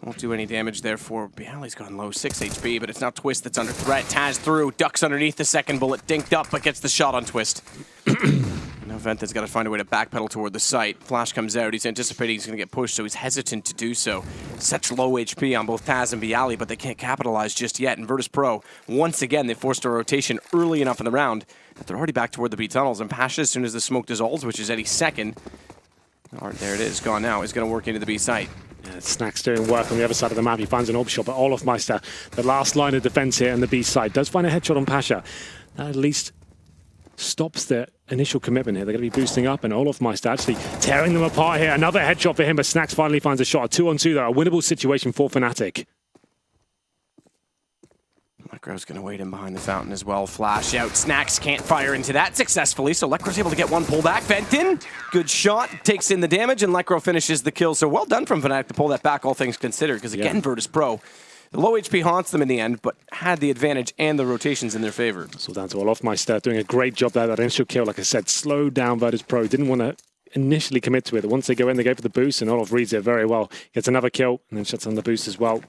Won't do any damage there for Bialy's gone low, 6 HP, but it's now Twist that's under threat. Taz through, ducks underneath the second bullet, dinked up, but gets the shot on Twist. Now Venta's got to find a way to backpedal toward the site. Flash comes out, he's anticipating he's going to get pushed, so he's hesitant to do so. Such low HP on both Taz and Bialy, but they can't capitalize just yet. And Virtus.pro, once again, they forced a rotation early enough in the round that they're already back toward the B tunnels. And Pasha, as soon as the smoke dissolves, which is Eddie's second, there it is, gone now, is going to work into the B site. Yeah, Snack's doing work on the other side of the map. He finds an orb shot, but Olafmeister, the last line of defense here on the B side, does find a headshot on Pasha. That at least stops the initial commitment here. They're going to be boosting up, and Olafmeister actually tearing them apart here. Another headshot for him, but Snacks finally finds a shot. A 2-on-2 though, a winnable situation for Fnatic. Lekro's going to wait in behind the fountain as well. Flash out. Snacks can't fire into that successfully, so Lekro's able to get one pull back. Venton, good shot, takes in the damage, and Lekro finishes the kill. So well done from Fnatic to pull that back, all things considered, because again, Virtus.pro, the low HP haunts them in the end, but had the advantage and the rotations in their favor. So down to Olafmeister, doing a great job there. That initial kill, like I said, slowed down Virtus.pro. Didn't want to initially commit to it. Once they go in, they go for the boost, and Olaf reads it very well. Gets another kill, and then shuts on the boost as well.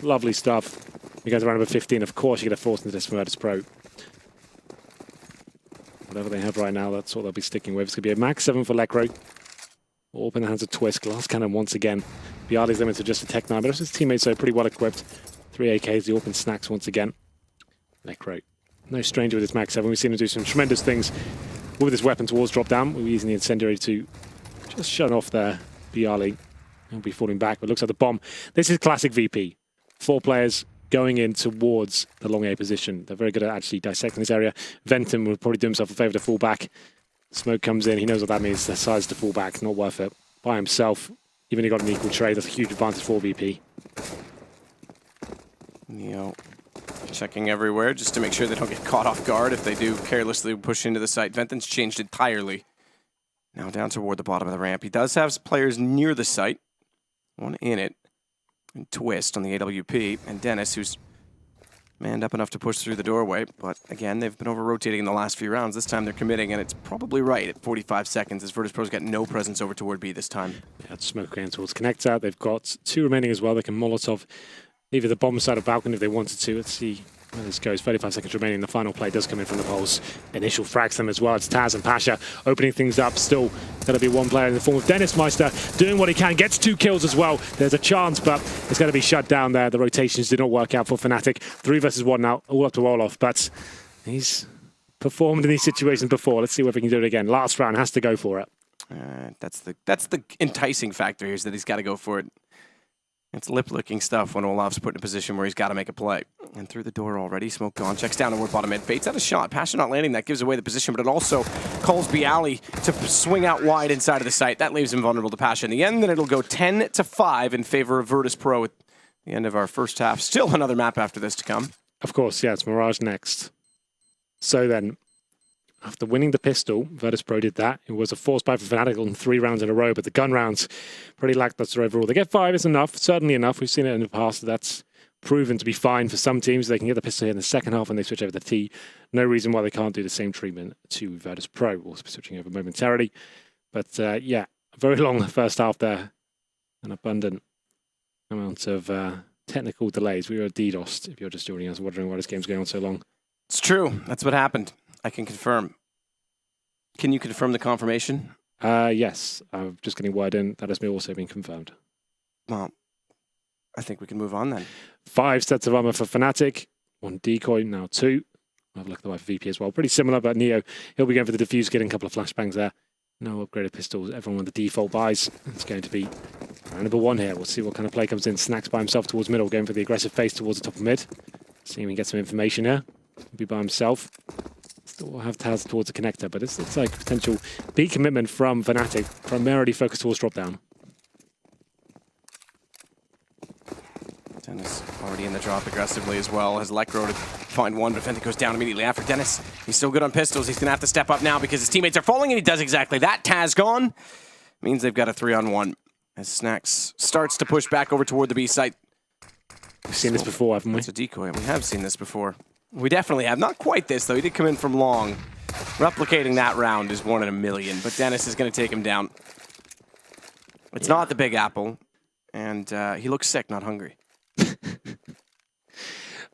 Lovely stuff. He goes around number 15. Of course, you get a force into this from Virtus.pro. Whatever they have right now, that's what they'll be sticking with. It's going to be a max 7 for Lekro. All up in the hands of Twist. Glass Cannon once again. Bialy's limited to just a Tech 9, but his teammates are pretty well equipped. 3 AKs, the open Snacks once again. Lekro, no stranger with his max 7. We've seen him do some tremendous things with his weapon towards drop down. We're using the incendiary to just shut off there. Bialy will be falling back, but looks like the bomb. This is classic VP. 4 players going in towards the long A position. They're very good at actually dissecting this area. Venton will probably do himself a favor to fall back. Smoke comes in, he knows what that means. Decides to fall back, not worth it. By himself, even he got an equal trade. That's a huge advantage for VP. Neo checking everywhere just to make sure they don't get caught off guard if they do carelessly push into the site. Venton's changed entirely. Now down toward the bottom of the ramp. He does have players near the site. One in it. And Twist on the AWP. And Dennis, who's manned up enough to push through the doorway. But again, they've been over-rotating in the last few rounds. This time they're committing, and it's probably right at 45 seconds as Virtus.pro's got no presence over toward B this time. Yeah, smoke going towards Connector. They've got 2 remaining as well. They can Molotov either the bomb side of balcony if they wanted to. Let's see where this goes. 35 seconds remaining. The final play does come in from the poles. Initial frags them as well. It's Taz and Pasha opening things up. Still going to be one player in the form of Dennis Meister doing what he can. Gets 2 kills as well. There's a chance, but it's going to be shut down there. The rotations did not work out for Fnatic. 3 versus 1 now. All up to Olaf, but he's performed in these situations before. Let's see whether he can do it again. Last round, has to go for it. That's the enticing factor here, is that he's got to go for it. It's lip-licking stuff when Olaf's put in a position where he's got to make a play. And through the door already, smoke gone, checks down toward bottom mid, baits out a shot. Pasha not landing, that gives away the position, but it also calls Bialy to swing out wide inside of the site. That leaves him vulnerable to Pasha in the end, then it'll go 10-5 in favor of Virtus.pro at the end of our first half. Still another map after this to come. Of course, yeah, it's Mirage next. So then, after winning the pistol, Virtus.pro did that. It was a force buy for Fnatic on 3 rounds in a row, but the gun rounds pretty lackluster overall. They get 5 is enough, certainly enough. We've seen it in the past. That's proven to be fine for some teams. They can get the pistol here in the second half when they switch over to T. No reason why they can't do the same treatment to Virtus.pro. We'll be switching over momentarily. But yeah, a very long first half there. An abundant amount of technical delays. We were DDoSed, if you're just joining us, wondering why this game's going on so long. It's true. That's what happened. I can confirm. Can you confirm the confirmation? Yes. I'm just getting word in. That has also been confirmed. Well, I think we can move on then. 5 sets of armor for Fnatic. 1 decoy, now 2. I'll have a look at the VP as well. Pretty similar, but Neo, he'll be going for the defuse, getting a couple of flashbangs there. No upgraded pistols. Everyone with the default buys. It's going to be round number 1 here. We'll see what kind of play comes in. Snacks by himself towards middle, going for the aggressive face towards the top of mid. See if we can get some information here. He'll be by himself. Still have Taz towards the connector, but it's like potential big commitment from Fnatic, primarily focused towards drop down. Dennis already in the drop aggressively as well. Has Lekro to find one, but Fnatic goes down immediately after Dennis. He's still good on pistols. He's going to have to step up now because his teammates are falling, and he does exactly that. Taz gone. Means they've got a 3-on-1. As Snacks starts to push back over toward the B site. We've seen this before, haven't we? It's a decoy. We have seen this before. We definitely have. Not quite this, though. He did come in from long. Replicating that round is 1 in a million, but Dennis is going to take him down. It's not the Big Apple, and he looks sick, not hungry.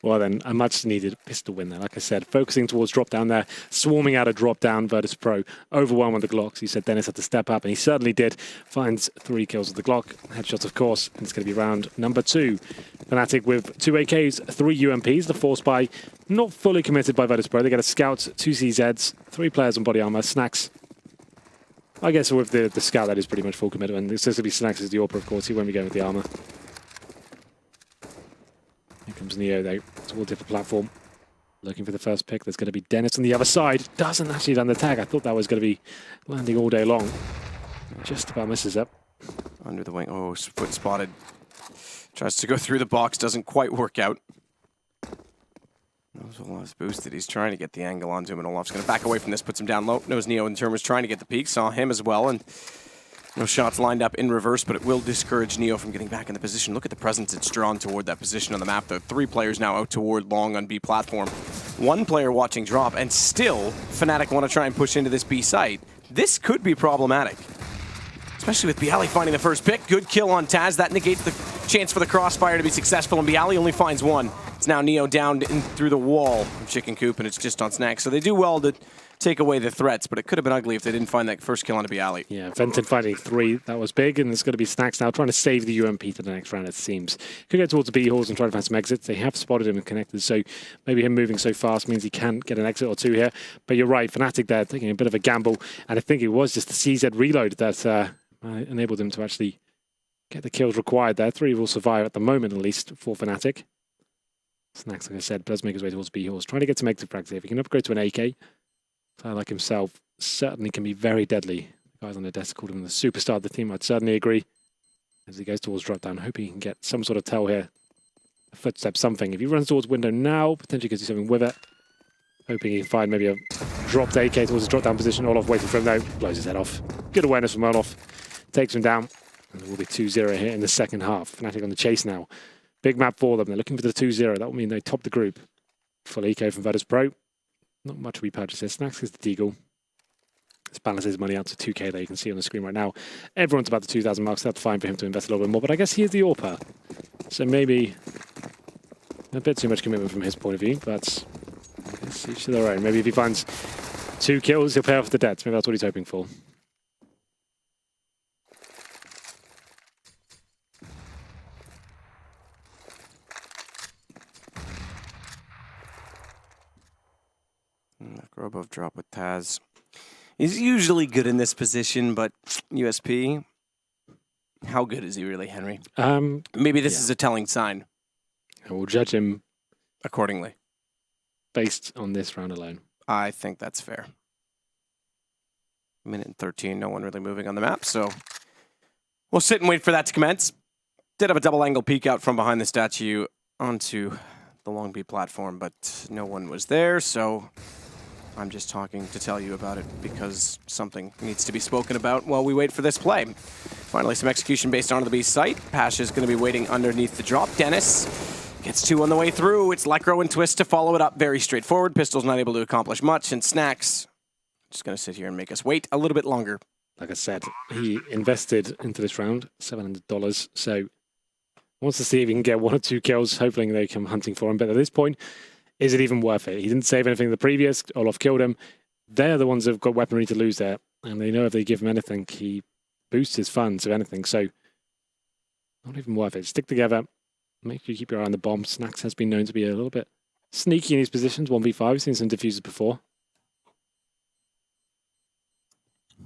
Well then, a much needed pistol win there. Like I said, focusing towards drop down there, swarming out a drop down, Virtus.pro, overwhelmed with the Glocks. He said Dennis had to step up, and he certainly did. Finds 3 kills with the Glock. Headshots, of course, and it's going to be round number 2. Fnatic with 2 AKs, 3 UMPs. The force buy not fully committed by Virtus.pro. They get a scout, 2 CZs, 3 players on body armor, Snacks. I guess with the scout, that is pretty much full commitment. And this is going to be Snacks as the AWP, of course. He won't be going with the armor. Here comes Neo, though, towards the platform. Looking for the first pick. There's going to be Dennis on the other side. Doesn't actually land the tag. I thought that was going to be landing all day long. Just about misses up. Under the wing. Oh, foot spotted. Tries to go through the box. Doesn't quite work out. Knows Olaf's boosted. He's trying to get the angle onto him, and Olaf's going to back away from this. Puts him down low. Knows Neo in turn was trying to get the peek. Saw him as well, and no shots lined up in reverse, but it will discourage Neo from getting back in the position. Look at the presence it's drawn toward that position on the map, though. 3 players now out toward long on B platform. 1 player watching drop, and still Fnatic want to try and push into this B site. This could be problematic, especially with Bialy finding the first pick. Good kill on Taz. That negates the chance for the crossfire to be successful, and Bialy only finds 1. It's now Neo down in through the wall of Chicken Coop, and it's just on Snacks. So they do well to take away the threats, but it could have been ugly if they didn't find that first kill on Bialy. Yeah, Venton finding 3. That was big, and it's going to be Snacks now trying to save the UMP to the next round, it seems. Could go towards the B halls and try to find some exits. They have spotted him and connected, so maybe him moving so fast means he can get an exit or 2 here. But you're right, Fnatic there taking a bit of a gamble, and I think it was just the CZ reload that enabled him to actually get the kills required there. 3 will survive at the moment, at least, for Fnatic. Snacks, like I said, does make his way towards B halls, trying to get some exit frags here. If he can upgrade to an AK, player like himself certainly can be very deadly. The guys on the desk called him the superstar of the team. I'd certainly agree. As he goes towards drop down, hoping he can get some sort of tell here. A footstep, something. If he runs towards window now, potentially could do something with it. Hoping he can find maybe a dropped AK towards the drop down position. Olaf waiting for him though. Blows his head off. Good awareness from Olaf. Takes him down. And there will be 2-0 here in the second half. Fnatic on the chase now. Big map for them. They're looking for the 2-0. That will mean they top the group. Full eco from Virtus.pro. Not much we purchase here. Snacks is the Deagle. This balances money out to 2k there. You can see on the screen right now. Everyone's about the 2,000 marks. That's fine for him to invest a little bit more. But I guess he is the AWPer. So maybe a bit too much commitment from his point of view. But I guess each to their own. Maybe if he finds 2 kills, he'll pay off the debts. Maybe that's what he's hoping for. Grobov drop with Taz. He's usually good in this position, but USP, how good is he really, Henry? Maybe this is a telling sign. And we'll judge him accordingly. Based on this round alone. I think that's fair. Minute and 13, no one really moving on the map, so we'll sit and wait for that to commence. Did have a double angle peek out from behind the statue onto the Long B platform, but no one was there, so I'm just talking to tell you about it because something needs to be spoken about while we wait for this play. Finally, some execution based on the B site. Pasha is going to be waiting underneath the drop. Dennis gets 2 on the way through. It's Lecro and Twist to follow it up. Very straightforward. Pistol's not able to accomplish much, and Snacks just going to sit here and make us wait a little bit longer. Like I said, he invested into this round, $700, so wants to see if he can get 1 or 2 kills. Hopefully they come hunting for him, but at this point, is it even worth it? He didn't save anything in the previous. Olaf killed him. They're the ones that have got weaponry to lose there. And they know if they give him anything, he boosts his funds of anything. So, not even worth it. Stick together. Make sure you keep your eye on the bomb. Snacks has been known to be a little bit sneaky in his positions. 1v5. We've seen some diffusers before.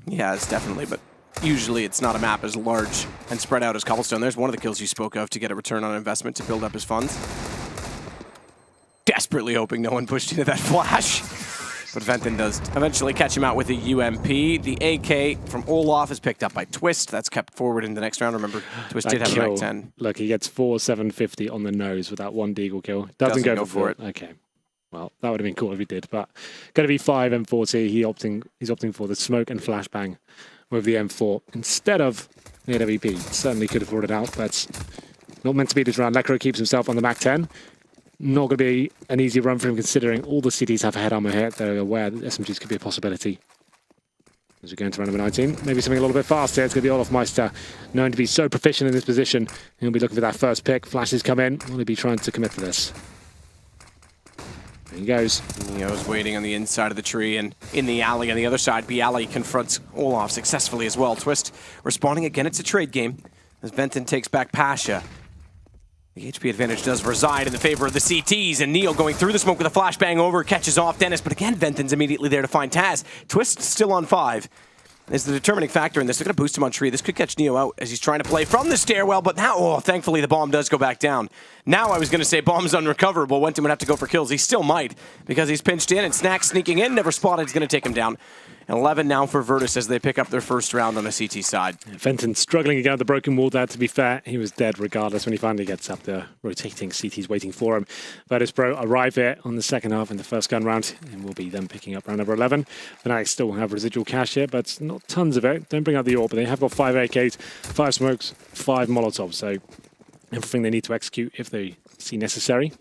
Yeah, it's definitely. But usually it's not a map as large and spread out as Cobblestone. There's one of the kills you spoke of to get a return on investment to build up his funds. Desperately hoping no one pushed into that flash. But Venton does eventually catch him out with a UMP. The AK from Olaf is picked up by Twist. That's kept forward in the next round. Remember, Twist did have a rank 10. Look, he gets 4,750 on the nose with that 1 deagle kill. Doesn't go for it. Okay. Well, that would have been cool if he did. But going to be 5 M4T. He's opting for the smoke and flashbang with the M4 instead of the AWP. Certainly could have brought it out, but Not meant to be this round. Lecro keeps himself on the Mac 10. Not going to be an easy run for him considering all the CDs have head armor here. They're aware that SMGs could be a possibility. As we go into round number 19, maybe something a little bit faster. It's going to be Olaf Meister, known to be so proficient in this position. He'll be looking for that first pick. Flashes come in. Will he be trying to commit to this? There he goes. Neo's waiting on the inside of the tree, and in the alley on the other side, B-Alley confronts Olaf successfully as well. Twist responding again. It's a trade game as Venton takes back Pasha. The HP advantage does reside in the favor of the CTs, and Neo going through the smoke with a flashbang over, catches off Dennis, but again, Venton's immediately there to find Taz. Twist still on 5. Is the determining factor in this. They're going to boost him on tree. This could catch Neo out as he's trying to play from the stairwell, but now, oh, thankfully the bomb does go back down. Now I was going to say bomb's unrecoverable. Wenton would have to go for kills. He still might, because he's pinched in, and Snack sneaking in, never spotted, is going to take him down. 11 now for Virtus as they pick up their first round on the CT side. Venton struggling again with the broken wall there. To be fair, he was dead regardless when he finally gets up there. Rotating CT's waiting for him. Virtus.pro arrive here on the second half in the first gun round, and will be then picking up round number 11. Fnatic still have residual cash here, but not tons of it. Don't bring out the AWP, but they have got 5 AKs, 5 smokes, 5 Molotovs, so everything they need to execute if they see necessary.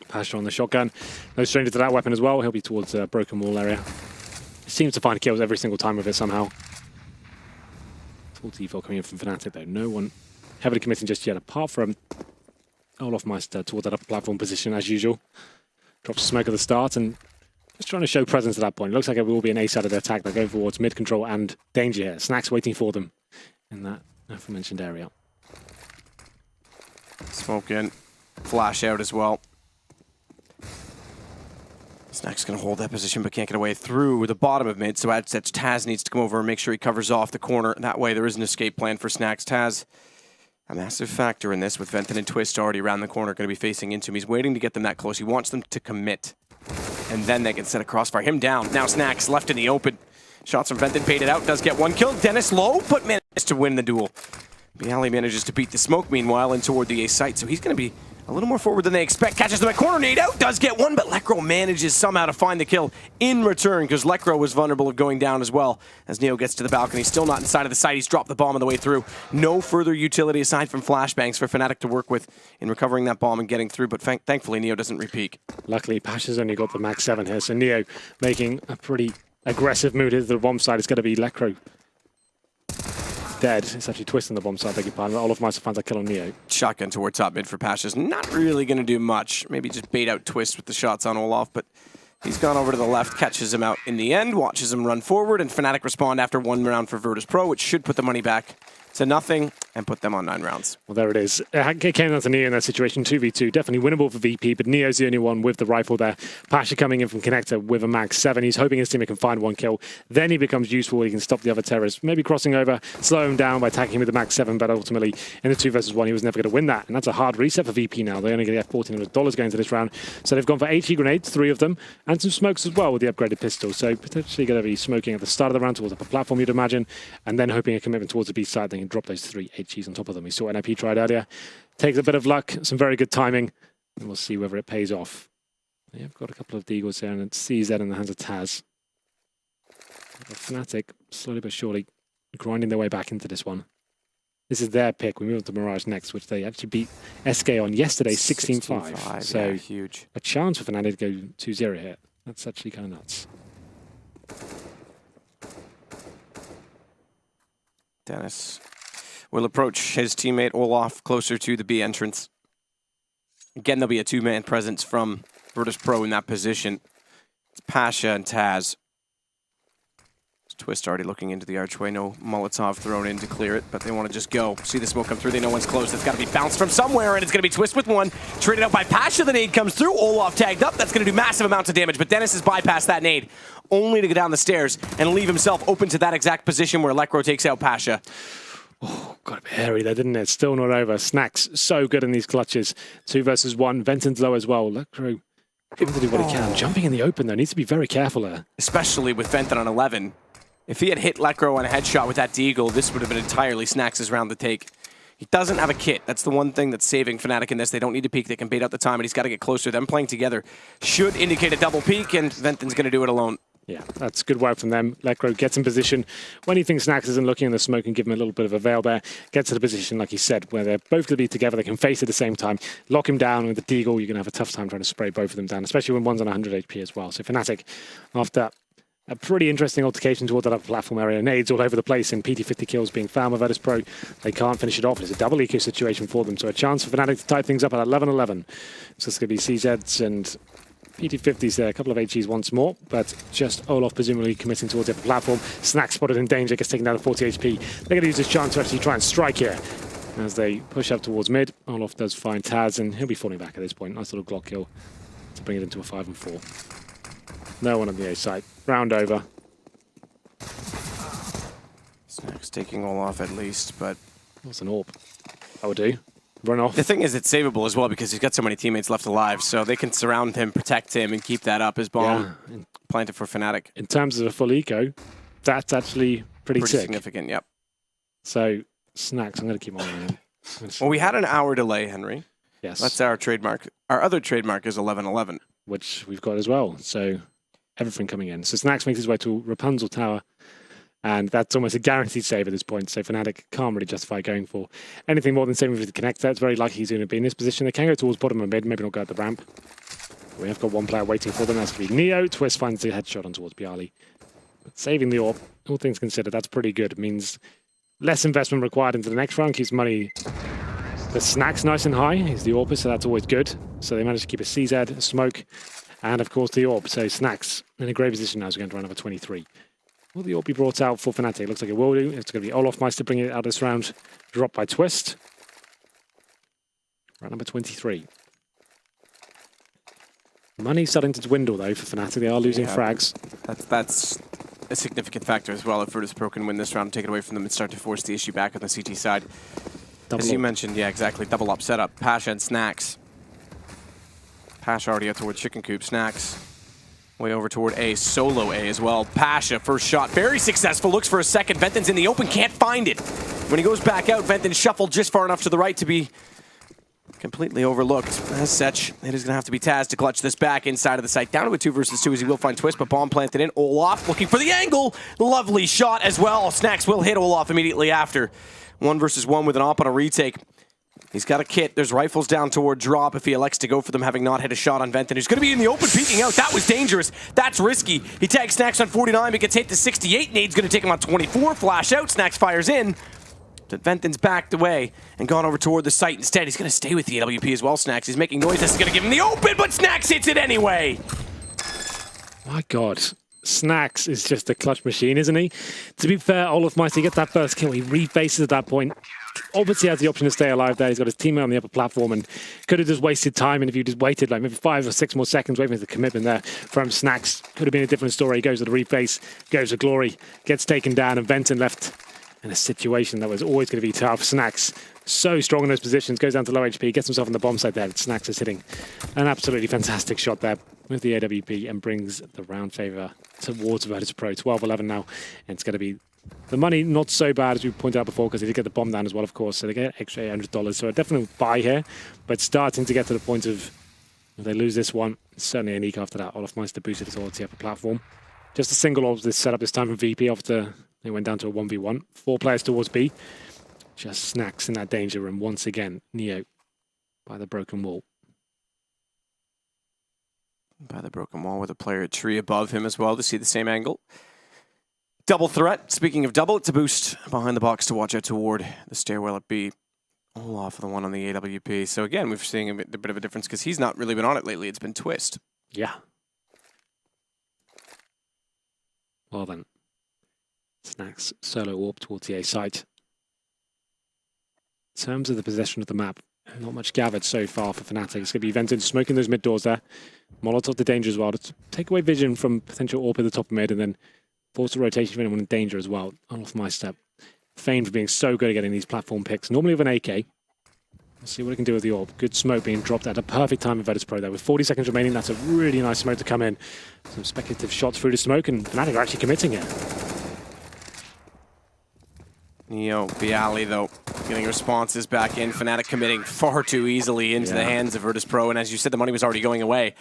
Pasha on the shotgun. No stranger to that weapon as well. He'll be towards the broken wall area. Seems to find kills every single time with it somehow. Full default coming in from Fnatic though. No one heavily committing just yet, apart from Olaf Meister towards that upper platform position as usual. Drops smoke at the start and just trying to show presence at that point. It looks like it will be an A side of the attack. They're going towards mid control and danger here. Snack's waiting for them in that aforementioned area. Smoke in, flash out as well. Snack's going to hold that position but can't get away through the bottom of mid, so Taz needs to come over and make sure he covers off the corner. That way there is an escape plan for Snacks. Taz, a massive factor in this with Venton and Twist already around the corner going to be facing into him. He's waiting to get them that close. He wants them to commit, and then they can set a crossfire. Him down. Now Snacks left in the open. Shots from Venton baited out. Does get one kill. Dennis low, but manages to win the duel. B-Alley manages to beat the smoke meanwhile in toward the A site, so he's going to be a little more forward than they expect. Catches them at corner, nade out, does get one, but Lecro manages somehow to find the kill in return because Lecro was vulnerable of going down as well as Neo gets to the balcony. Still not inside of the site. He's dropped the bomb on the way through. No further utility aside from flashbangs for Fnatic to work with in recovering that bomb and getting through, but thankfully Neo doesn't repeat. Luckily, Pasha's only got the Max 7 here, so Neo making a pretty aggressive move to the bomb side. It's going to be Lecro dead. It's actually twisting the bomb side, beg your pardon. Olaf Meister finds a kill on Neo. Shotgun toward top mid for Pasha's not really going to do much. Maybe just bait out Twist with the shots on Olaf, but he's gone over to the left, catches him out in the end, watches him run forward, and Fnatic respond after 1 round for Virtus.pro, which should put the money back to nothing and put them on 9 rounds. Well, there it is. It came down to Neo in that situation, 2v2. Definitely winnable for VP, but Neo's the only one with the rifle there. Pasha coming in from Connector with a Max 7. He's hoping his teammate can find 1 kill. Then he becomes useful. He can stop the other terrorists, maybe crossing over, slow him down by attacking him with the Max 7, but ultimately in the 2 versus 1, he was never going to win that. And that's a hard reset for VP now. They're only going to get $1,400 going into this round. So they've gone for 80 grenades, 3 of them, and some smokes as well with the upgraded pistol. So potentially going to be smoking at the start of the round towards the platform, you'd imagine, and then hoping a commitment towards the B side. They can drop those 3 HGs on top of them. We saw NIP tried earlier. Takes a bit of luck, some very good timing, and we'll see whether it pays off. They've got a couple of Deagles here, and it's CZ in the hands of Taz. Fnatic, slowly but surely, grinding their way back into this one. This is their pick. We move on to Mirage next, which they actually beat SK on yesterday, 16-5. So yeah, huge. A chance for Fnatic to go 2-0 here. That's actually kind of nuts. Dennis will approach his teammate Olaf closer to the B entrance. Again, there'll be a 2-man presence from Virtus.pro in that position. It's Pasha and Taz. Twist already looking into the archway. No Molotov thrown in to clear it, but they want to just go. See the smoke come through. They know one's close. It's got to be bounced from somewhere, and it's going to be Twist with one. Traded out by Pasha. The nade comes through. Olaf tagged up. That's going to do massive amounts of damage, but Dennis has bypassed that nade, only to go down the stairs and leave himself open to that exact position where Lecro takes out Pasha. Oh, got a bit hairy there, didn't it? Still not over. Snacks so good in these clutches. 2 versus 1. Venton's low as well. Lecro able to do what he can. Jumping in the open, though. Needs to be very careful there. Especially with Venton on 11. If he had hit Lecro on a headshot with that Deagle, this would have been entirely Snacks' round to take. He doesn't have a kit. That's the one thing that's saving Fnatic in this. They don't need to peek. They can bait out the time, and he's got to get closer. Them playing together should indicate a double peek, and Venton's going to do it alone. Yeah, that's good work from them. Lecro gets in position when he thinks Snax isn't looking in the smoke and give him a little bit of a veil there. Gets to the position, like he said, where they're both going to be together. They can face at the same time. Lock him down with the Deagle. You're going to have a tough time trying to spray both of them down, especially when one's on 100 HP as well. So Fnatic, after a pretty interesting altercation towards that upper platform area, nades all over the place and PT50 kills being found by Virtus.pro, they can't finish it off. It's a double eco situation for them. So a chance for Fnatic to tie things up at 11-11. So it's going to be CZs and PT50s there, a couple of HEs once more, but just Olaf presumably committing towards the upper platform. Snack spotted in danger, gets taken down to 40 HP. They're going to use this chance to actually try and strike here as they push up towards mid. Olaf does find Taz, and he'll be falling back at this point. Nice little Glock kill to bring it into a 5 and 4. No one on the A site. Round over. Snack's taking Olaf at least, but What's an AWP? That would do. Run off. The thing is, it's savable as well because he's got so many teammates left alive, so they can surround him, protect him, and keep that up as bomb planted for Fnatic. In terms of a full eco, that's actually pretty sick. Significant, yep. So, Snacks, I'm going to keep on him. Well, we had an hour delay, Henry. Yes. That's our trademark. Our other trademark is 11-11. Which we've got as well. So, everything coming in. So, Snacks makes his way to Rapunzel Tower. And that's almost a guaranteed save at this point. So Fnatic can't really justify going for anything more than saving with the connector. It's very likely he's going to be in this position. They can go towards bottom of mid, maybe not go at the ramp. We have got one player waiting for them. That's going to be Neo. Twist finds the headshot on towards Bialy. But saving the AWP, all things considered, that's pretty good. It means less investment required into the next round. Keeps money. The Snack's nice and high. He's the AWP, so that's always good. So they managed to keep a CZ, a smoke, and of course the AWP. So Snacks in a great position now as we're going to round number 23. Will the AWP be brought out for Fnatic? Looks like it will do. It's going to be Olaf Meister bringing it out this round. Dropped by Twist. Round number 23. Money's starting to dwindle, though, for Fnatic. They are losing frags. That's a significant factor as well. If Virtus.pro can win this round, take it away from them and start to force the issue back on the CT side. As you mentioned, yeah, exactly. Double up setup. Pasha and Snacks. Pasha already out towards Chicken Coop. Snacks way over toward A. Solo A as well. Pasha, first shot. Very successful. Looks for a second. Venton's in the open. Can't find it. When he goes back out, Venton shuffled just far enough to the right to be completely overlooked. As such, it is going to have to be Taz to clutch this back inside of the site. Down to a 2 versus 2 as he will find Twist, but bomb planted in. Olaf looking for the angle. Lovely shot as well. Snacks will hit Olaf immediately after. 1 versus 1 with an op on a retake. He's got a kit. There's rifles down toward drop if he elects to go for them, having not hit a shot on Venton. He's going to be in the open, peeking out. That was dangerous. That's risky. He tags Snacks on 49, but gets hit to 68. Nade's going to take him on 24. Flash out. Snacks fires in. But Venton's backed away and gone over toward the site instead. He's going to stay with the AWP as well, Snacks. He's making noise. This is going to give him the open, but Snacks hits it anyway. My God. Snacks is just a clutch machine, isn't he? To be fair, Olaf Meister gets that first kill. He refaces at that point. Obviously has the option to stay alive there. He's got his teammate on the upper platform and could have just wasted time. And if you just waited like maybe 5 or 6 more seconds, waiting for the commitment there from Snacks, could have been a different story. He goes to the reface, goes to glory, gets taken down, and Venton left in a situation that was always going to be tough. Snacks, so strong in those positions, goes down to low HP, gets himself on the bomb site there. Snacks is hitting an absolutely fantastic shot there with the AWP and brings the round favor towards Virtus.pro. 12-11 now, and it's going to be the money not so bad as we pointed out before because they did get the bomb down as well, of course, so they get extra $800. So a definite buy here, but starting to get to the point of if they lose this one, it's certainly a eco after that. Olaf Meister boosted it all to the upper platform. Just a single of this setup this time from VP after they went down to a 1v1. 4 players towards B. Just Snacks in that danger room once again. Neo by the broken wall. By the broken wall with a player tree above him as well to see the same angle. Double threat. Speaking of double, it's a boost behind the box to watch out toward the stairwell at B. Olaf for the one on the AWP. So again, we're seeing a bit of a difference because he's not really been on it lately. It's been Twist. Yeah. Well then. Snacks solo warp towards the A site. In terms of the possession of the map, not much gathered so far for Fnatic. It's going to be Venton smoking those mid doors there. Molotov the danger as well to take away vision from potential AWP at the top of mid and then force a rotation for anyone in danger as well. Off my step. Famed for being so good at getting these platform picks. Normally with an AK. Let's see what he can do with the AWP. Good smoke being dropped at a perfect time with Virtus.pro there. With 40 seconds remaining, that's a really nice smoke to come in. Some speculative shots through the smoke and Fnatic are actually committing it. Neo, Bialy though, getting responses back in. Fnatic committing far too easily into the hands of Virtus.pro, and as you said, the money was already going away.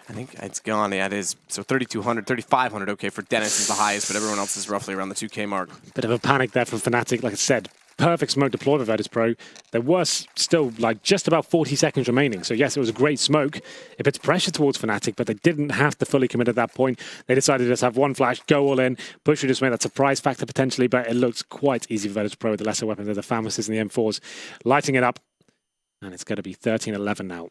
I think it's gone. Yeah, it is. So 3,200, 3,500. Okay, for Dennis is the highest, but everyone else is roughly around the 2K mark. Bit of a panic there from Fnatic. Like I said, perfect smoke deployed with Virtus.pro. There was still like just about 40 seconds remaining. So yes, it was a great smoke. It puts pressure towards Fnatic, but they didn't have to fully commit at that point. They decided to just have one flash, go all in, push through just make that surprise factor potentially, but it looks quite easy for Virtus.pro with the lesser weapons of the Famouses and the M4s. Lighting it up, and it's going to be 13-11 now.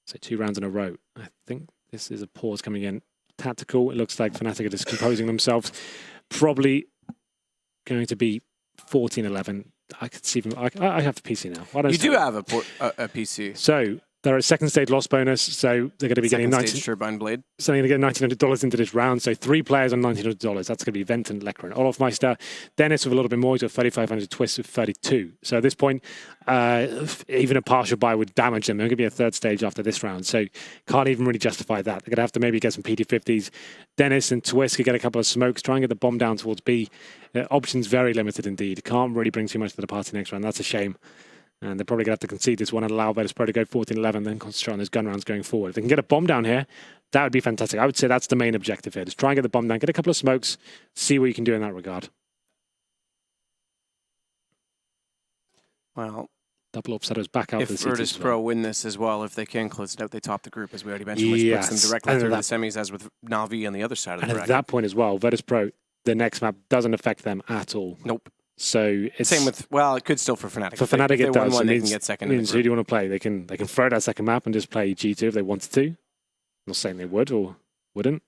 So 2 rounds in a row. I think this is a pause coming in. Tactical, it looks like Fnatic are just composing themselves. Probably going to be 14-11. I could see them. I have the PC now. You do have a PC. So they're a second stage loss bonus. So they're going to be getting Turbine Blade. So they're going to get $1,900 into this round. So 3 players on $1,900. That's going to be Vent and Lecker and Olofmeister. Dennis with a little bit more. He's got 3,500. Twist with 32. So at this point, even a partial buy would damage them. They're going to be a third stage after this round. So can't even really justify that. They're going to have to maybe get some PT50s. Dennis and Twist could get a couple of smokes. Try and get the bomb down towards B. Options very limited indeed. Can't really bring too much to the party next round. That's a shame. And they're probably going to have to concede this one and allow Virtus.pro to go 14-11, then concentrate on those gun rounds going forward. If they can get a bomb down here, that would be fantastic. I would say that's the main objective here. Just try and get the bomb down, get a couple of smokes, see what you can do in that regard. Well, double upsetters back out if to the CT Virtus.pro win this as well, if they can close it out, they top the group, as we already mentioned, which puts them directly through the semis, as with Na'Vi on the other side of the bracket. And at that point as well, Virtus.pro, the next map doesn't affect them at all. Nope. So it's same with, well, it could still for Fnatic. For Fnatic, it does. One, they can get second. Means who do you want to play? They can throw that second map and just play G2 if they wanted to. I'm not saying they would or wouldn't.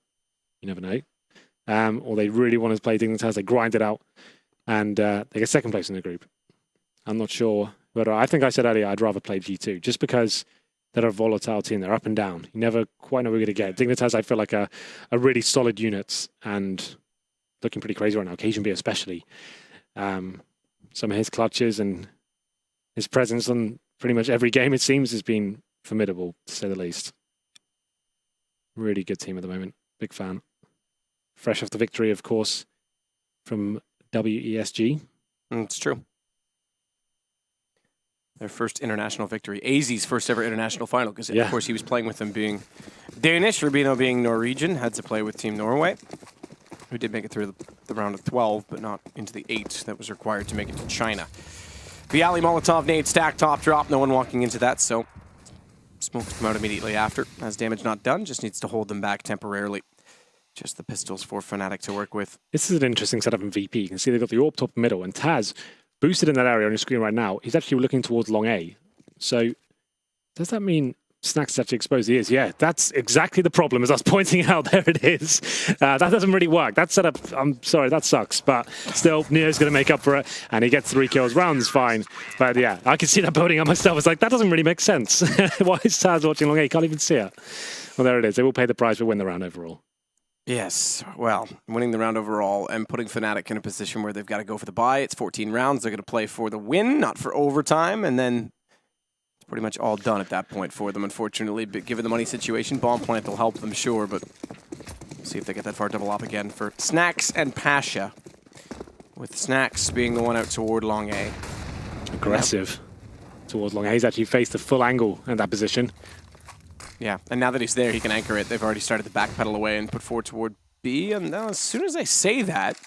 You never know. Or they really want to play Dignitas. They grind it out and they get second place in the group. I'm not sure. But I think I said earlier I'd rather play G2 just because they're a volatile team. They're up and down. You never quite know what you're going to get. Dignitas, I feel like a really solid unit and looking pretty crazy right now. Occasion B especially. Some of his clutches and his presence on pretty much every game, it seems, has been formidable, to say the least. Really good team at the moment. Big fan. Fresh off the victory, of course, from WESG. It's true. Their first international victory. AZ's first ever international final, because of course he was playing with them being Danish, Rubino being Norwegian, had to play with Team Norway, who did make it through the round of 12, but not into the 8 that was required to make it to China. Viali Molotov nade stack top drop, no one walking into that, so smoke to come out immediately after. As damage not done, just needs to hold them back temporarily. Just the pistols for Fnatic to work with. This is an interesting setup in VP. You can see they've got the AWP top middle, and Taz, boosted in that area on your screen right now, he's actually looking towards long A. So does that mean Snacks is actually exposed? He is, yeah. That's exactly the problem, as I was pointing out. There it is. That doesn't really work. That setup, I'm sorry, that sucks. But still, Neo's going to make up for it, and he gets 3 kills. Round's fine. But yeah, I can see that building up myself. It's like, that doesn't really make sense. Why is Taz watching long A? You can't even see it. Well, there it is. They will pay the price for win the round overall. Yes, well, winning the round overall and putting Fnatic in a position where they've got to go for the bye. It's 14 rounds. They're going to play for the win, not for overtime, and then it's pretty much all done at that point for them, unfortunately. But given the money situation, bomb plant will help them, sure, but we'll see if they get that far double up again for Snacks and Pasha, with Snacks being the one out toward long A. Aggressive towards long A. He's actually faced the full angle in that position. Yeah, and now that he's there, he can anchor it. They've already started to backpedal away and put forward toward B. And now, as soon as I say that,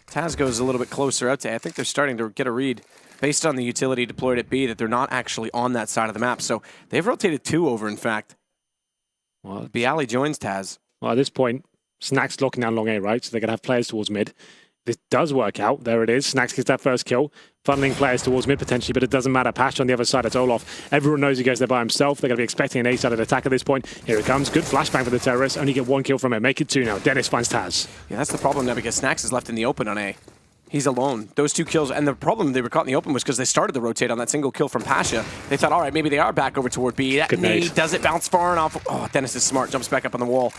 Taz goes a little bit closer out to A. I think they're starting to get a read based on the utility deployed at B that they're not actually on that side of the map. So they've rotated 2 over, in fact. Well, Bialy joins Taz. Well, at this point, Snacks locking down long A, right? So they're going to have players towards mid. This does work out. There it is. Snacks gets that first kill. Funneling players towards mid potentially, but it doesn't matter. Pasha on the other side, it's Olof. Everyone knows he goes there by himself. They're going to be expecting an A-sided attack at this point. Here it comes. Good flashbang for the terrorists. Only get 1 kill from it. Make it 2 now. Dennis finds Taz. Yeah, that's the problem now, because Snacks is left in the open on A. He's alone. Those 2 kills, and the problem they were caught in the open was because they started to rotate on that single kill from Pasha. They thought, all right, maybe they are back over toward B. That nade doesn't bounce far enough. Oh, Dennis is smart. Jumps back up on the wall.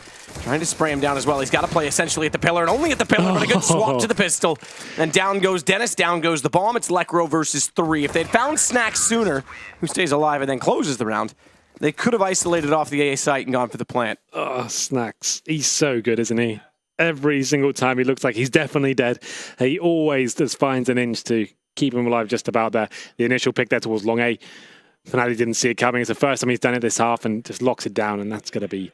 Trying to spray him down as well. He's got to play essentially at the pillar, and only at the pillar, but a good swap to the pistol. And down goes Dennis, down goes the bomb. It's Lekro versus 3. If they'd found Snacks sooner, who stays alive and then closes the round, they could have isolated off the A site and gone for the plant. Oh, Snacks. He's so good, isn't he? Every single time he looks like he's definitely dead. He always just finds an inch to keep him alive just about there. The initial pick there towards long A. Fnatic didn't see it coming. It's the first time he's done it this half and just locks it down, and that's going to be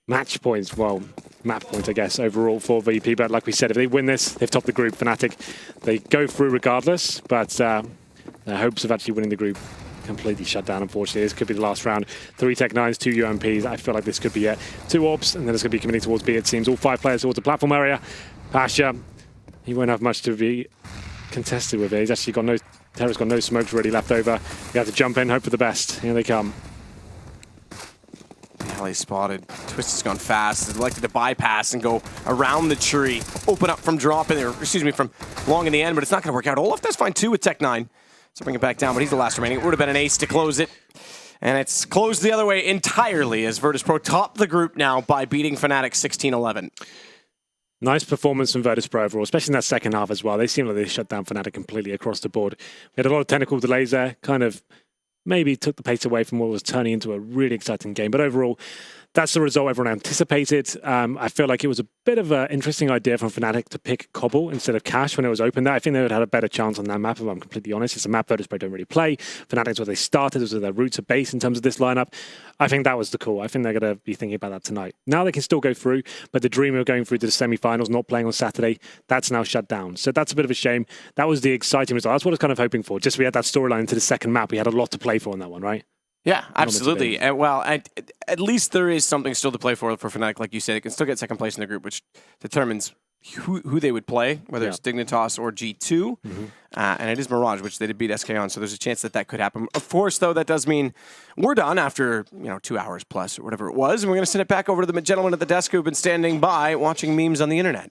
match points. Well, map points, I guess, overall for VP. But like we said, if they win this, they've topped the group. Fnatic, they go through regardless, but their hopes of actually winning the group completely shut down, unfortunately. This could be the last round. 3 Tech-9s, 2 UMPs. I feel like this could be it. 2 orbs, and then it's going to be committing towards B, it seems. All 5 players towards the platform area. Pasha, he won't have much to be contested with it. He's actually got no... Terra's got no smokes really left over. You have to jump in, hope for the best. Here they come. Yeah, he's spotted. Twist has gone fast. He's elected to bypass and go around the tree. Open up from drop in there, excuse me, from long in the end, but it's not going to work out. Olaf does fine too with Tech-9. So bring it back down, but he's the last remaining. It would have been an ace to close it. And it's closed the other way entirely as Virtus.pro top the group now by beating Fnatic 16-11. Nice performance from Virtus.pro overall, especially in that second half as well. They seem like they shut down Fnatic completely across the board. We had a lot of technical delays there, kind of maybe took the pace away from what was turning into a really exciting game. But overall, that's the result everyone anticipated. I feel like it was a bit of an interesting idea from Fnatic to pick Cobble instead of Cash when it was open there. I think they would have had a better chance on that map, if I'm completely honest. It's a map Virtus.pro don't really play. Fnatic's where they started. It was where their roots are based in terms of this lineup. I think that was the call. I think they're going to be thinking about that tonight. Now they can still go through, but the dream of going through to the semi-finals, not playing on Saturday, that's now shut down. So that's a bit of a shame. That was the exciting result. That's what I was kind of hoping for. Just we had that storyline into the second map. We had a lot to play for on that one, right? Yeah, absolutely. Well, at least there is something still to play for Fnatic, like you said. They can still get second place in the group, which determines who they would play, whether it's Dignitas or G2. And it is Mirage, which they did beat SK on, so there's a chance that that could happen. Of course, though, that does mean we're done after 2 hours plus or whatever it was, and we're going to send it back over to the gentleman at the desk who've been standing by watching memes on the internet.